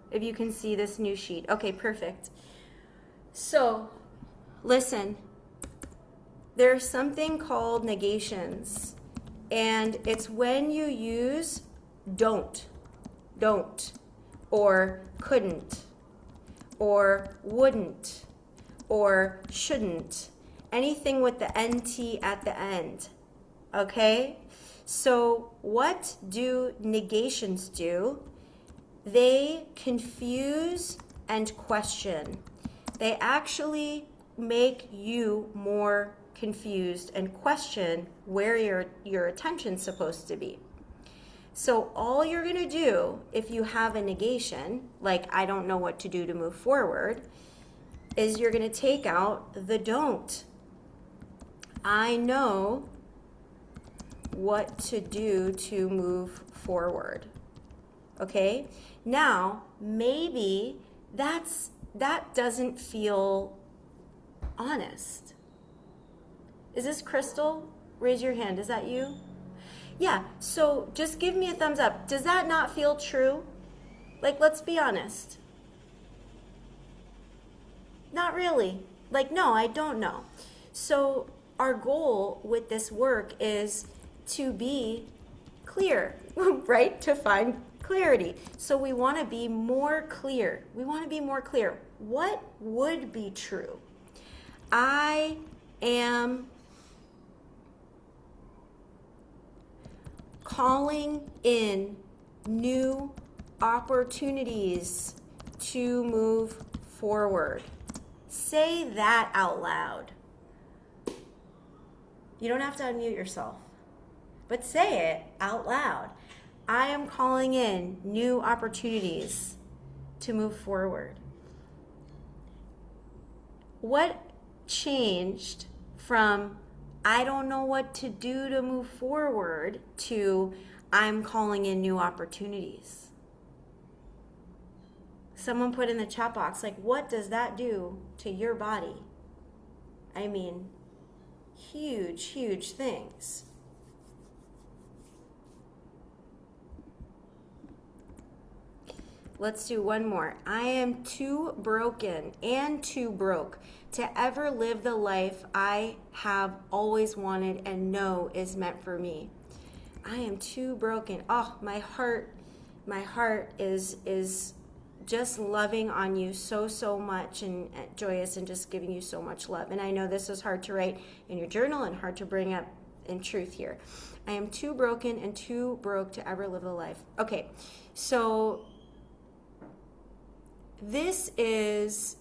if you can see this new sheet. Okay, perfect. So, listen, there's something called negations, and it's when you use don't, or couldn't, or wouldn't, or shouldn't, anything with the NT at the end, okay? So what do negations do? They confuse and question. They actually make you more confused and question where your attention's supposed to be. So all you're going to do if you have a negation, like I don't know what to do to move forward, is you're going to take out the don't. I know what to do to move forward. Okay? Now, maybe that doesn't feel honest. Is this Crystal? Raise your hand. Is that you? Yeah, so just give me a thumbs up. Does that not feel true? Like, let's be honest. Not really. Like, no, I don't know. So our goal with this work is to be clear, right? To find clarity. So we want to be more clear. What would be true? I am calling in new opportunities to move forward. Say that out loud. You don't have to unmute yourself, but say it out loud. I am calling in new opportunities to move forward. What changed from I don't know what to do to move forward to I'm calling in new opportunities? Someone put in the chat box, like, what does that do to your body? I mean, huge, huge things. Let's do one more. I am too broken and too broke to ever live the life I have always wanted and know is meant for me. I am too broken. Oh, my heart is just loving on you so much and joyous and just giving you so much love. And I know this is hard to write in your journal and hard to bring up in truth here. I am too broken and too broke to ever live the life. Okay, so this is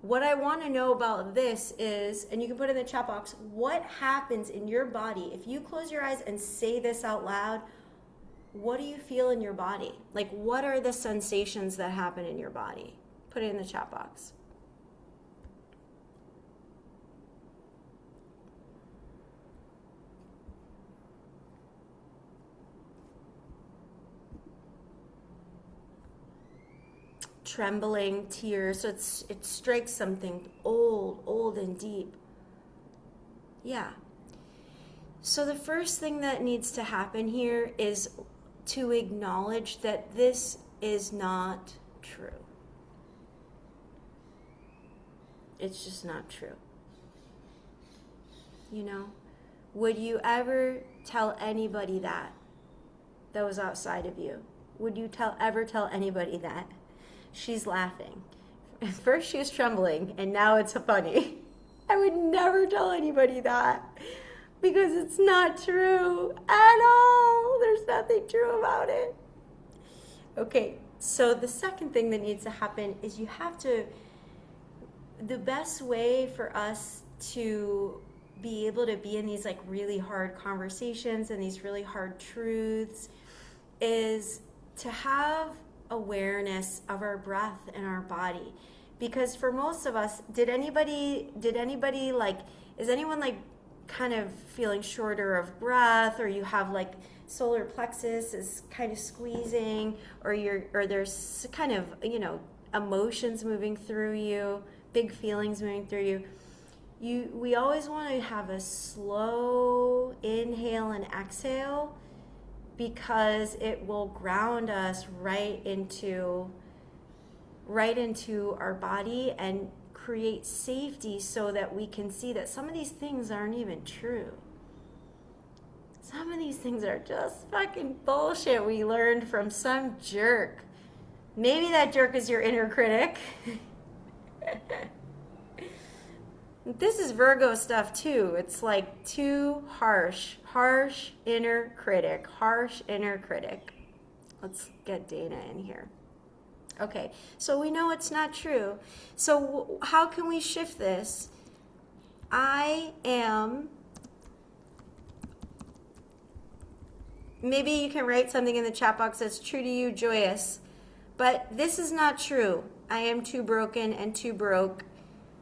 what I want to know about this is, and you can put it in the chat box, what happens in your body if you close your eyes and say this out loud? What do you feel in your body? Like, what are the sensations that happen in your body? Put it in the chat box. Trembling, tears. So it strikes something old and deep. Yeah. So the first thing that needs to happen here is to acknowledge that this is not true. It's just not true. You know? Would you ever tell anybody that was outside of you? Would you ever tell anybody that? She's laughing. At first she was trembling, and now it's funny. I would never tell anybody that because it's not true at all. There's nothing true about it. Okay, so the second thing that needs to happen is you have to, the best way for us to be able to be in these like really hard conversations and these really hard truths is to have awareness of our breath and our body. Because for most of us, is anyone like kind of feeling shorter of breath, or you have like solar plexus is kind of squeezing, or there's kind of, emotions moving through you, big feelings moving through you. We always want to have a slow inhale and exhale, because it will ground us right into our body and create safety, so that we can see that some of these things aren't even true. Some of these things are just fucking bullshit we learned from some jerk. Maybe that jerk is your inner critic. This is Virgo stuff too. It's like too harsh inner critic, harsh inner critic. Let's get Dana in here. Okay, so we know it's not true. So how can we shift this? Maybe you can write something in the chat box that's true to you, Joyous. But this is not true. I am too broken and too broke.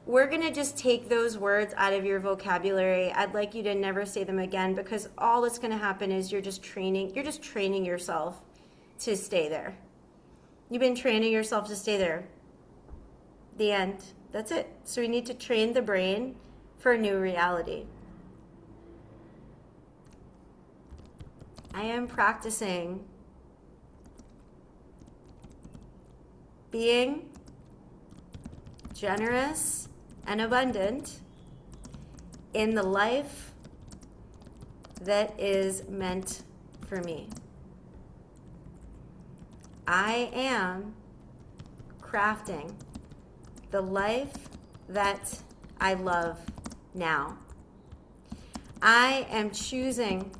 We're going to just take those words out of your vocabulary. I'd like you to never say them again, because all that's going to happen is you're just training yourself to stay there. You've been training yourself to stay there. The end. That's it. So we need to train the brain for a new reality. I am practicing being generous and abundant in the life that is meant for me. I am crafting the life that I love now. I am choosing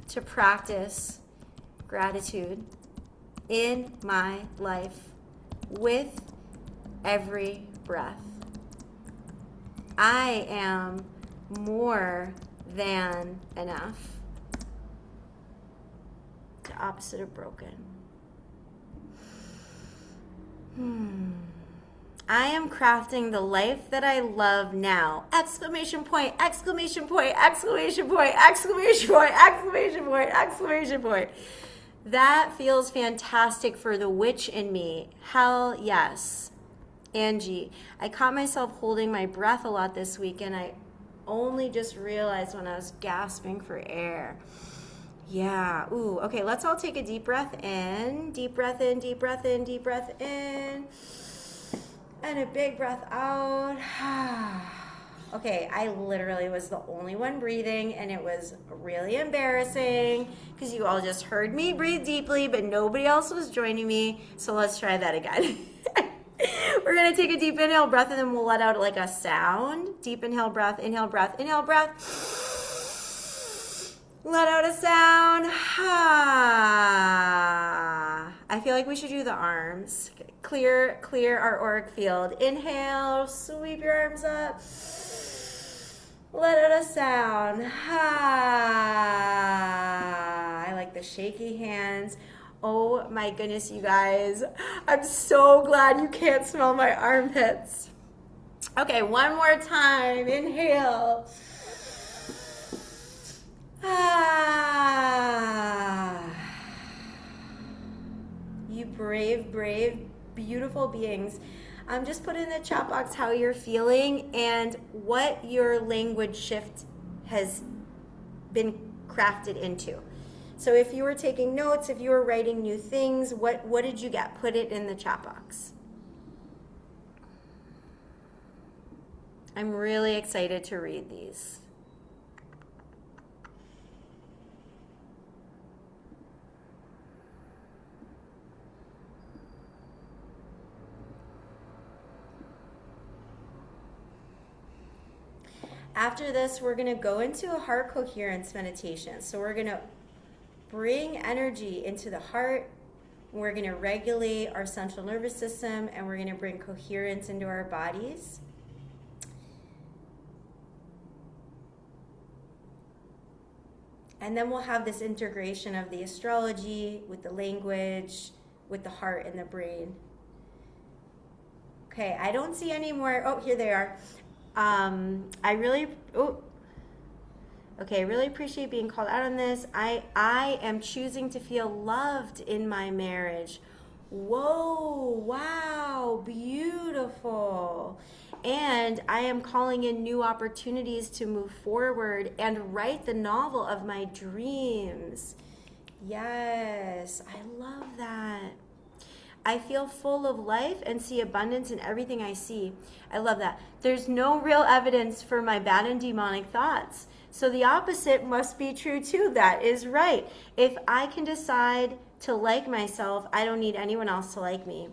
to practice gratitude in my life with every breath. I am more than enough. The opposite of broken. I am crafting the life that I love now. Exclamation point, exclamation point, exclamation point, exclamation point, exclamation point, exclamation point. That feels fantastic for the witch in me. Hell yes. Angie, I caught myself holding my breath a lot this week, and I only just realized when I was gasping for air. Yeah. Ooh, okay, let's all take a deep breath in. Deep breath in, deep breath in, deep breath in. And a big breath out. Okay, I literally was the only one breathing, and it was really embarrassing because you all just heard me breathe deeply, but nobody else was joining me. So let's try that again. We're going to take a deep inhale breath, and then we'll let out like a sound. Deep inhale breath, inhale breath, inhale breath. Let out a sound. I feel like we should do the arms. Clear our auric field. Inhale, sweep your arms up. Let out a sound. I like the shaky hands. Oh my goodness, you guys. I'm so glad you can't smell my armpits. Okay, one more time. Inhale. Ah. You brave, beautiful beings. Just put in the chat box how you're feeling and what your language shift has been crafted into. So if you were taking notes, if you were writing new things, what did you get? Put it in the chat box. I'm really excited to read these. After this, we're going to go into a heart coherence meditation. So we're going to bring energy into the heart. We're going to regulate our central nervous system, and we're going to bring coherence into our bodies. And then we'll have this integration of the astrology with the language, with the heart and the brain. Okay, I don't see any more. Oh, here they are. I really appreciate being called out on this. I am choosing to feel loved in my marriage. Whoa, wow, beautiful. And I am calling in new opportunities to move forward and write the novel of my dreams. Yes, I love that. I feel full of life and see abundance in everything I see. I love that. There's no real evidence for my bad and demonic thoughts. So the opposite must be true too. That is right. If I can decide to like myself, I don't need anyone else to like me.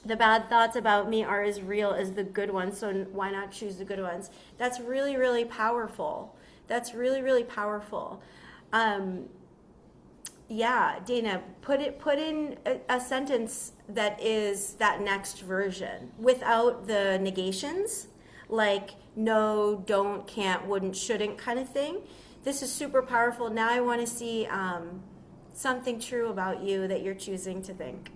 The bad thoughts about me are as real as the good ones, so why not choose the good ones? That's really, really powerful. That's really, really powerful. Yeah, Dana, put in a sentence that is that next version without the negations, like no, don't, can't, wouldn't, shouldn't kind of thing. This is super powerful. Now I want to see something true about you that you're choosing to think.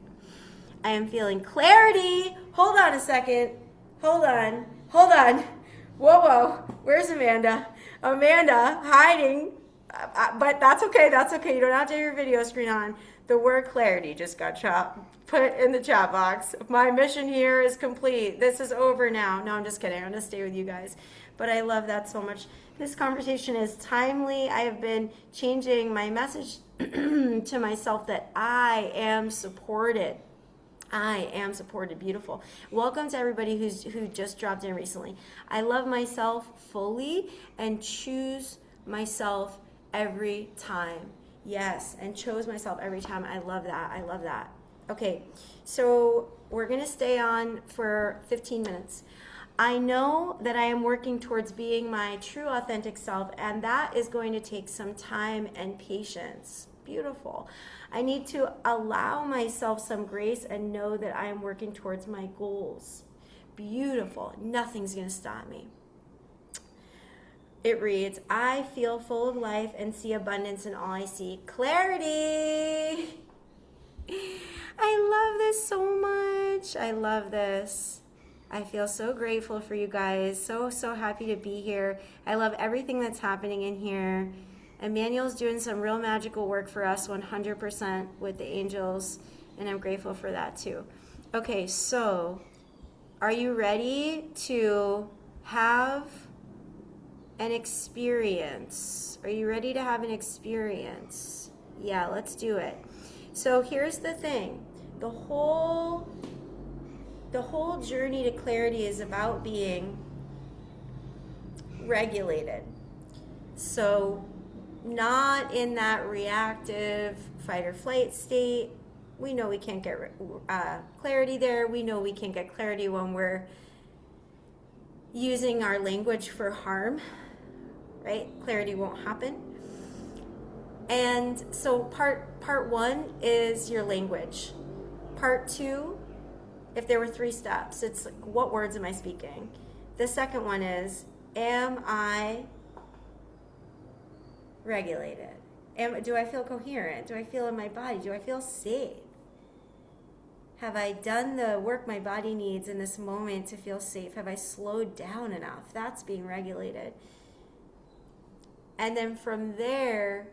I am feeling clarity. Hold on a second. Hold on. Whoa. Where's Amanda? Amanda hiding. But that's okay. You don't have to have your video screen on. The word clarity just got put in the chat box. My mission here is complete. This is over now. No, I'm just kidding. I'm going to stay with you guys. But I love that so much. This conversation is timely. I have been changing my message to myself that I am supported. I am supported. Beautiful. Welcome to everybody who just dropped in recently. I love myself fully and choose myself every time. Yes, and chose myself every time. I love that. Okay, so we're going to stay on for 15 minutes. I know that I am working towards being my true authentic self, and that is going to take some time and patience. Beautiful. I need to allow myself some grace and know that I am working towards my goals. Beautiful. Nothing's going to stop me. It reads, I feel full of life and see abundance in all I see. Clarity. I love this so much. I love this. I feel so grateful for you guys. So happy to be here. I love everything that's happening in here. Emmanuel's doing some real magical work for us 100% with the angels, and I'm grateful for that too. Okay, so are you ready to have an experience? Are you ready to have an experience? Yeah, let's do it. So here's the thing. The whole journey to clarity is about being regulated. So not in that reactive fight or flight state. We know we can't get clarity there. We know we can't get clarity when we're using our language for harm, right? Clarity won't happen. And so part one is your language. Part two, if there were 3 steps, it's like, what words am I speaking? The second one is, am I regulated? Do I feel coherent? Do I feel in my body? Do I feel safe? Have I done the work my body needs in this moment to feel safe? Have I slowed down enough? That's being regulated. And then from there,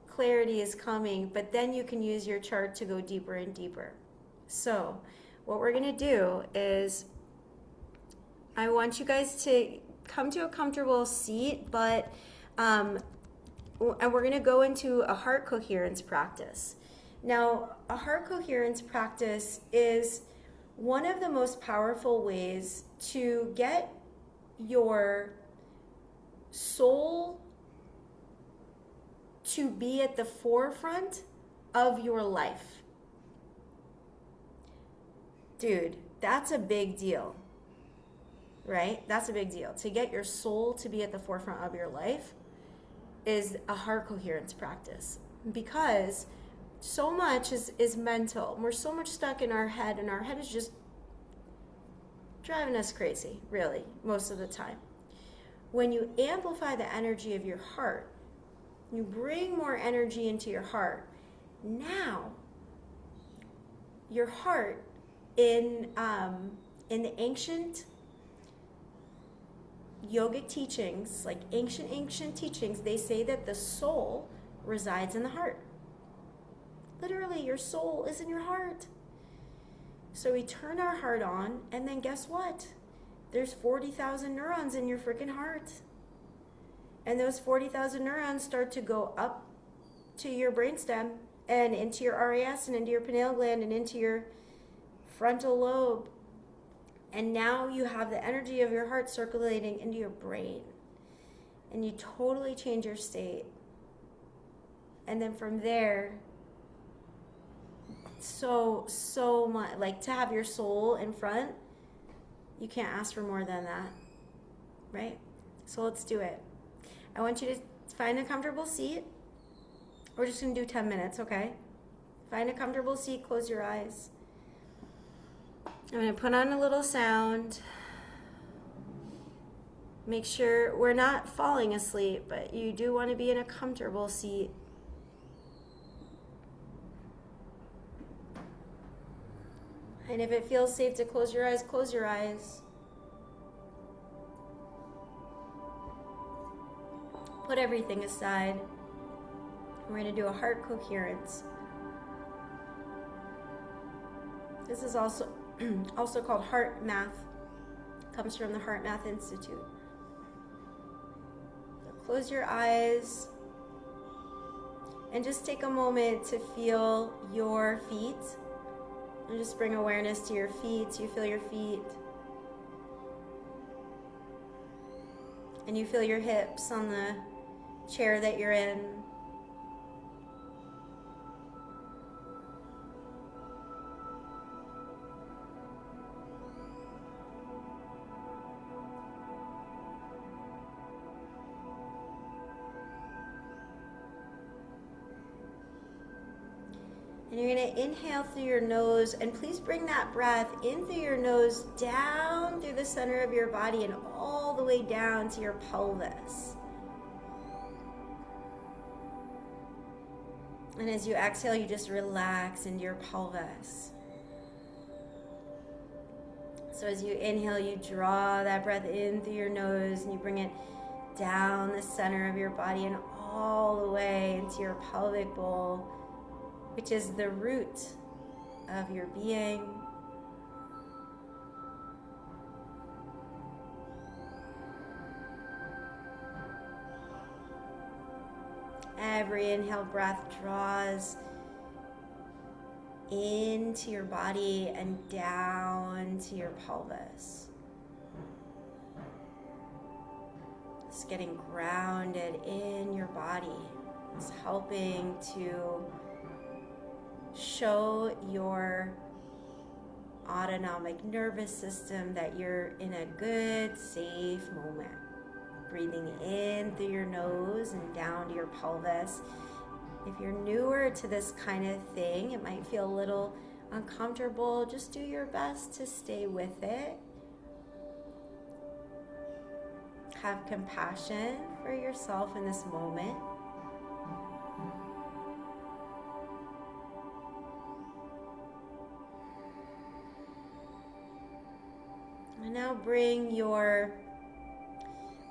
clarity is coming, but then you can use your chart to go deeper and deeper. So what we're going to do is I want you guys to come to a comfortable seat, but and we're going to go into a heart coherence practice. Now, a heart coherence practice is one of the most powerful ways to get your soul to be at the forefront of your life. Dude, that's a big deal, right? That's a big deal. To get your soul to be at the forefront of your life is a heart coherence practice, because so much is mental. We're so much stuck in our head, and our head is just driving us crazy, really, most of the time. When you amplify the energy of your heart, you bring more energy into your heart. Now, your heart in the ancient yogic teachings, like ancient teachings, they say that the soul resides in the heart. Literally, your soul is in your heart. So we turn our heart on, and then guess what? There's 40,000 neurons in your freaking heart. And those 40,000 neurons start to go up to your brainstem and into your RAS and into your pineal gland and into your frontal lobe. And now you have the energy of your heart circulating into your brain. And you totally change your state. And then from there, so much, like, to have your soul in front, you can't ask for more than that, right? So let's do it. I want you to find a comfortable seat. We're just going to do 10 minutes, okay? Find a comfortable seat, close your eyes. I'm going to put on a little sound. Make sure we're not falling asleep, but you do want to be in a comfortable seat. And if it feels safe to close your eyes, close your eyes. Put everything aside. We're going to do a heart coherence. This is also called heart math. It comes from the Heart Math Institute. So close your eyes and just take a moment to feel your feet. And just bring awareness to your feet so you feel your feet. And you feel your hips on the chair that you're in. And you're going to inhale through your nose, and please bring that breath in through your nose, down through the center of your body and all the way down to your pelvis. And as you exhale, you just relax into your pelvis. So as you inhale, you draw that breath in through your nose, and you bring it down the center of your body and all the way into your pelvic bowl, which is the root of your being. Every inhale breath draws into your body and down to your pelvis. It's getting grounded in your body. It's helping to show your autonomic nervous system that you're in a good, safe moment. Breathing in through your nose and down to your pelvis. If you're newer to this kind of thing, it might feel a little uncomfortable. Just do your best to stay with it. have compassion for yourself in this moment. And now bring your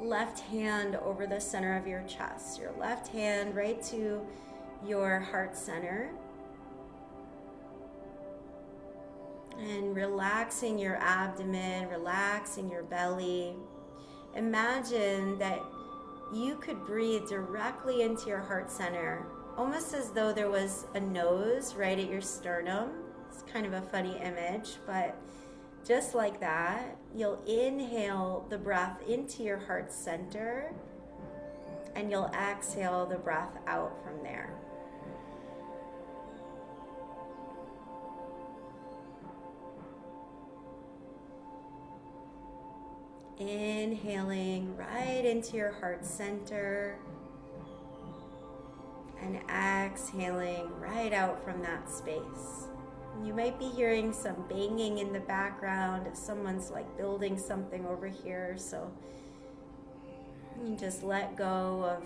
left hand over the center of your chest, your left hand right to your heart center. And relaxing your abdomen, relaxing your belly. Imagine that you could breathe directly into your heart center, almost as though there was a nose right at your sternum. It's kind of a funny image, but just like that, you'll inhale the breath into your heart center, and you'll exhale the breath out from there. Inhaling right into your heart center and exhaling right out from that space. You might be hearing some banging in the background. Someone's like building something over here, so you just let go of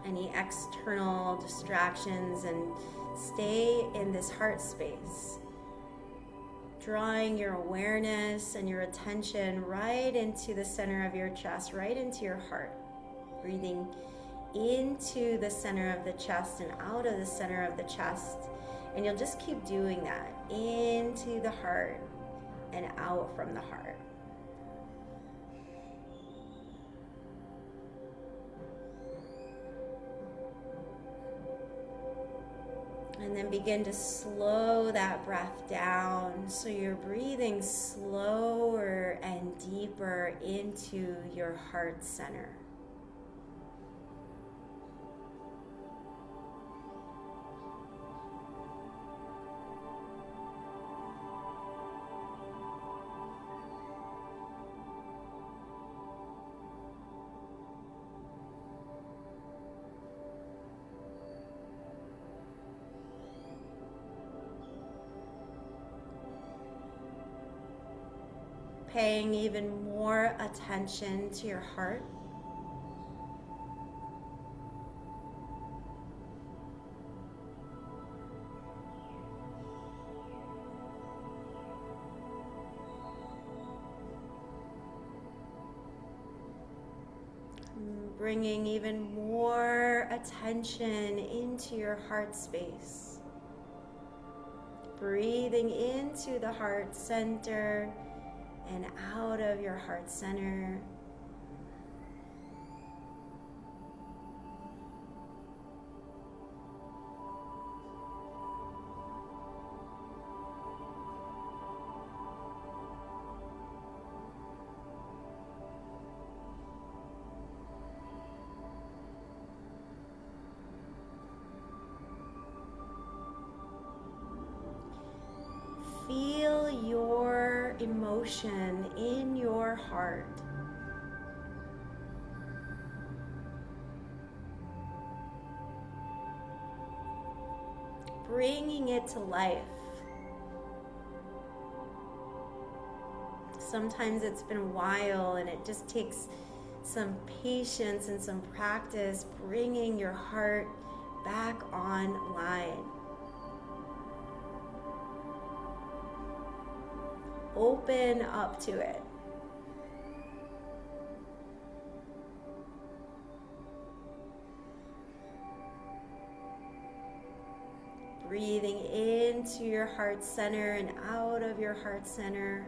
any external distractions and stay in this heart space. Drawing your awareness and your attention right into the center of your chest, right into your heart. Breathing into the center of the chest and out of the center of the chest. And you'll just keep doing that. Into the heart and out from the heart. And then begin to slow that breath down so you're breathing slower and deeper into your heart center. Paying even more attention to your heart. Bringing even more attention into your heart space. Breathing into the heart center and out of your heart center. Feel your emotion in your heart. Bringing it to life. Sometimes it's been a while and it just takes some patience and some practice bringing your heart back online. Open up to it. Breathing into your heart center and out of your heart center.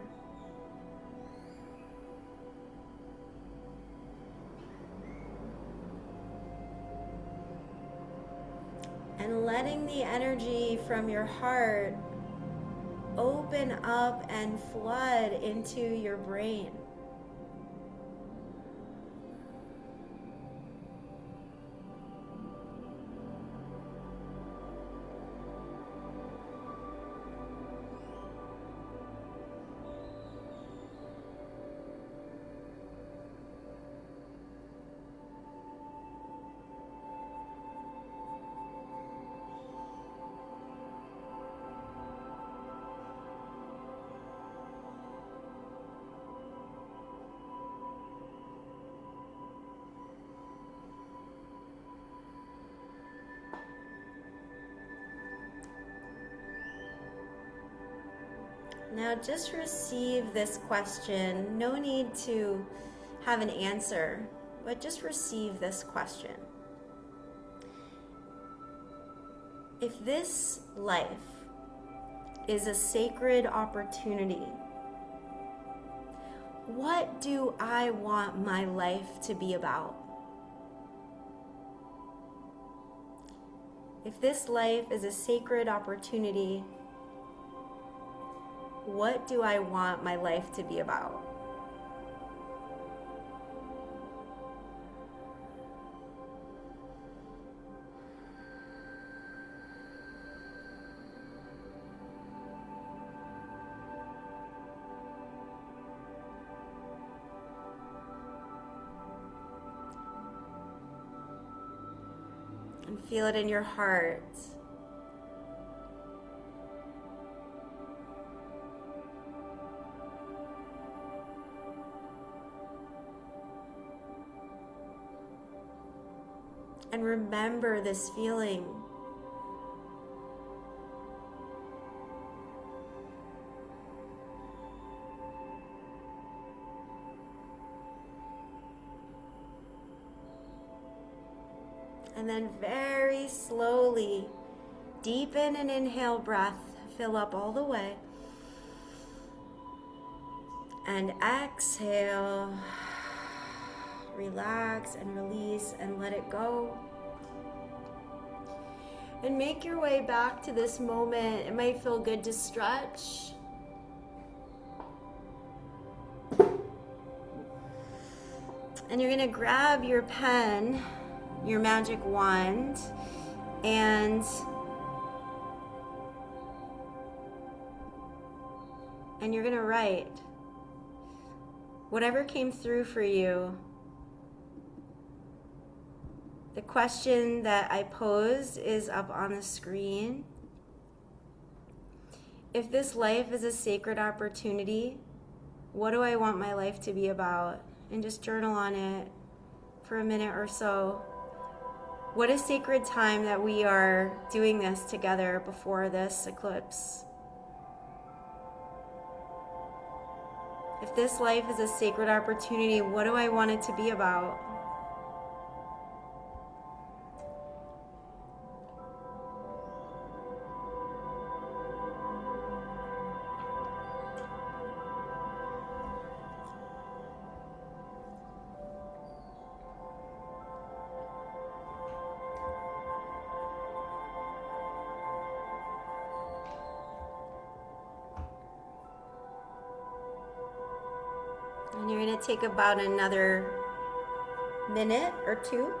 And letting the energy from your heart open up and flood into your brain. Now just receive this question. No need to have an answer, but just receive this question. If this life is a sacred opportunity, what do I want my life to be about? If this life is a sacred opportunity, what do I want my life to be about? And feel it in your heart. And remember this feeling. And then very slowly, deepen an inhale breath, fill up all the way. And exhale, relax and release and let it go. And make your way back to this moment. It might feel good to stretch. And you're gonna grab your pen, your magic wand, and you're gonna write whatever came through for you. The question that I posed is up on the screen. If this life is a sacred opportunity, what do I want my life to be about? And just journal on it for a minute or so. What a sacred time that we are doing this together before this eclipse. If this life is a sacred opportunity, what do I want it to be about? And you're going to take about another minute or two.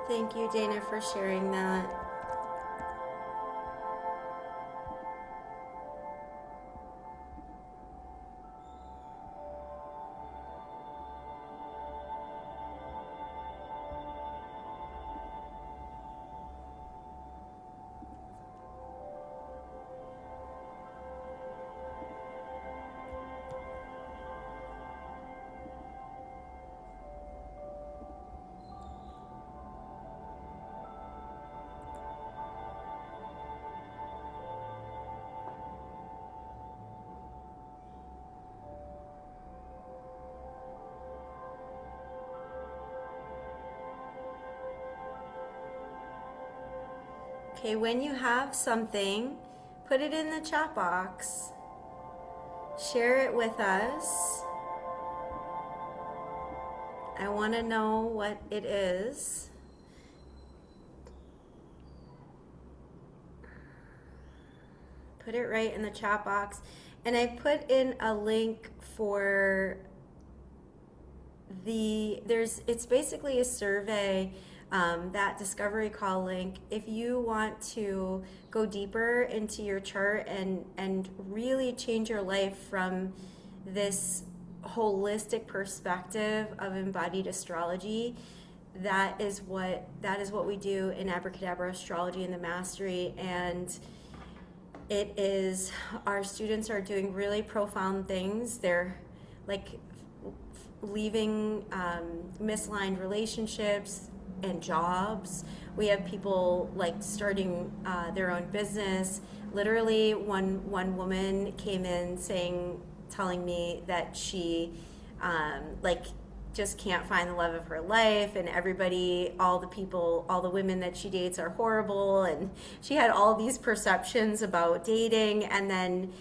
Thank you, Dana, for sharing that. Okay, when you have something, put it in the chat box. Share it with us. I want to know what it is. Put it right in the chat box. And I put in a link for it's basically a survey, that discovery call link. If you want to go deeper into your chart and really change your life from this holistic perspective of embodied astrology, that is what we do in Abracadabra Astrology and the Mastery. And it is, our students are doing really profound things. They're like leaving misaligned relationships and jobs. We have people like starting their own business. Literally, one woman came in telling me that she like just can't find the love of her life, and everybody, all the women that she dates are horrible, and she had all these perceptions about dating. And then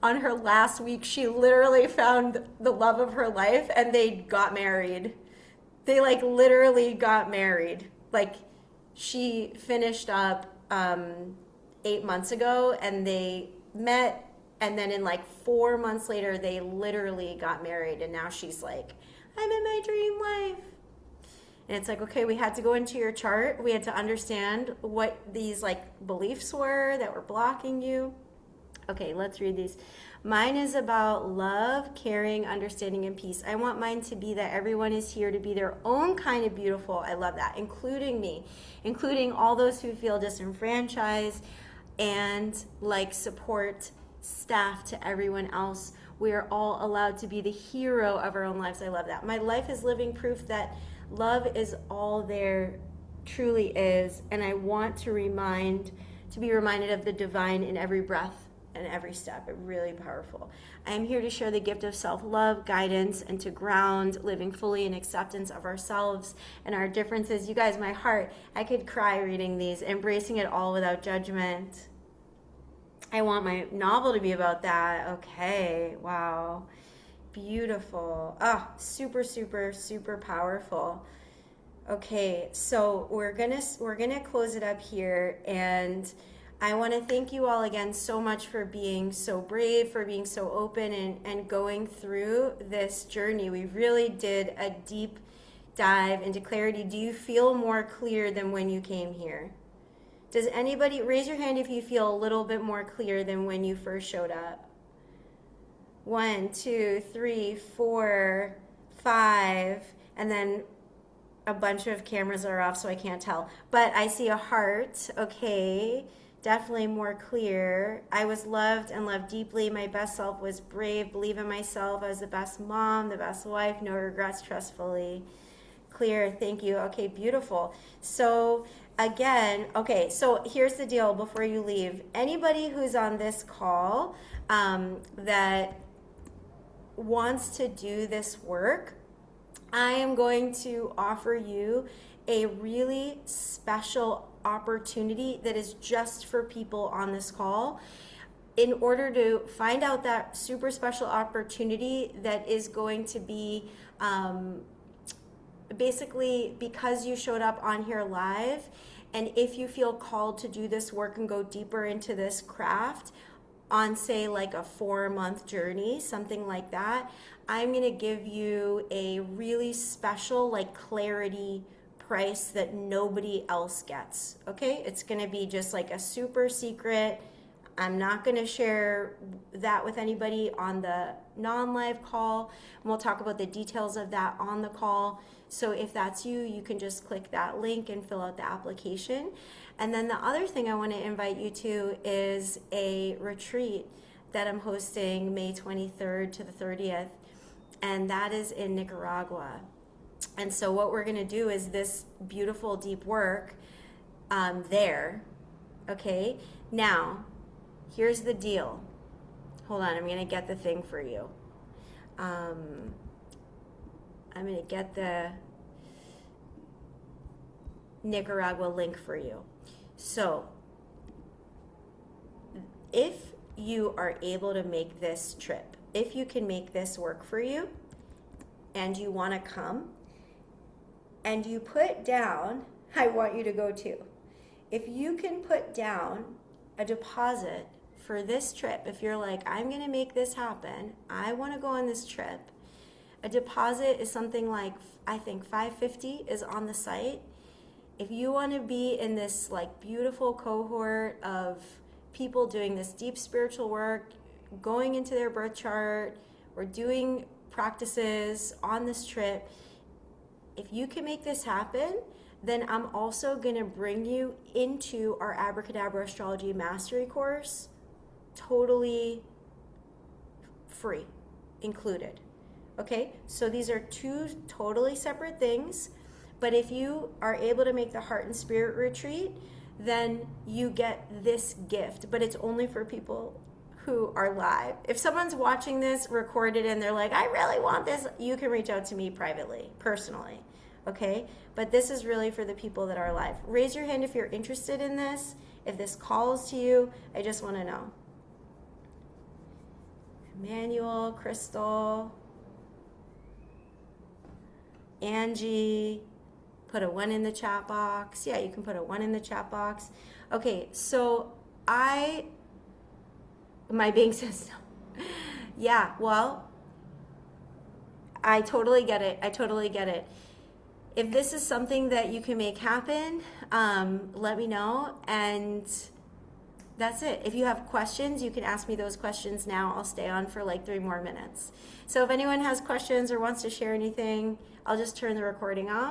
on her last week, she literally found the love of her life, and they got married. They like literally got married. Like, she finished up 8 months ago, and they met, and then in like 4 months later, they literally got married. And now she's like, I'm in my dream life. And it's like, okay, we had to go into your chart. We had to understand what these like beliefs were that were blocking you. Okay, let's read these. Mine is about love, caring, understanding, and peace. I want mine to be that everyone is here to be their own kind of beautiful. I love that, including me, including all those who feel disenfranchised, and like support staff to everyone else. We are all allowed to be the hero of our own lives. I love that. My life is living proof that love is all there truly is, and I want to be reminded of the divine in every breath and every step. Really powerful. I am here to share the gift of self-love, guidance, and to ground living fully in acceptance of ourselves and our differences. You guys, my heart, I could cry reading these, embracing it all without judgment. I want my novel to be about that. Okay, wow. Beautiful. Super, super, super powerful. Okay, so we're gonna close it up here, and I want to thank you all again so much for being so brave, for being so open, and going through this journey. We really did a deep dive into clarity. Do you feel more clear than when you came here? Does anybody raise your hand if you feel a little bit more clear than when you first showed up? 1, 2, 3, 4, 5, and then a bunch of cameras are off, so I can't tell. But I see a heart. Okay, definitely more clear. I was loved and loved deeply. My best self was brave. Believe in myself. I was the best mom, the best wife. No regrets. Trustfully. Clear. Thank you. Okay, beautiful. So again, okay, so here's the deal before you leave. Anybody who's on this call that wants to do this work, I am going to offer you a really special opportunity that is just for people on this call. In order to find out that super special opportunity that is going to be basically because you showed up on here live, and if you feel called to do this work and go deeper into this craft on, say, like a 4-month journey, something like that, I'm going to give you a really special like clarity price that nobody else gets. Okay, it's going to be just like a super secret. I'm not going to share that with anybody on the non-live call, and we'll talk about the details of that on the call. So if that's you, you can just click that link and fill out the application. And then the other thing I want to invite you to is a retreat that I'm hosting May 23rd to the 30th, and that is in Nicaragua. And so what we're going to do is this beautiful deep work there. Okay, now here's the deal. Hold on, I'm going to get the thing for you. I'm going to get the Nicaragua link for you. So if you are able to make this trip, if you can make this work for you, and you want to come, and you put down, I want you to go too. If you can put down a deposit for this trip, if you're like, I'm going to make this happen, I want to go on this trip, a deposit is something like, I think $550 is on the site. If you want to be in this like beautiful cohort of people doing this deep spiritual work, going into their birth chart, or doing practices on this trip. If you can make this happen, then I'm also going to bring you into our Abracadabra Astrology Mastery course, totally free, included. Okay, so these are two totally separate things, but if you are able to make the Heart and Spirit retreat, then you get this gift, but it's only for people who are live. If someone's watching this recorded and they're like, I really want this, you can reach out to me privately, personally. Okay, but this is really for the people that are live. Raise your hand if you're interested in this, if this calls to you. I just want to know. Emmanuel, Crystal, Angie, put a 1 in the chat box. Yeah, you can put a 1 in the chat box. Okay, so my being says no. Yeah, well, I totally get it. I totally get it. If this is something that you can make happen, let me know. And that's it. If you have questions, you can ask me those questions now. I'll stay on for like 3 more minutes. So if anyone has questions or wants to share anything, I'll just turn the recording off.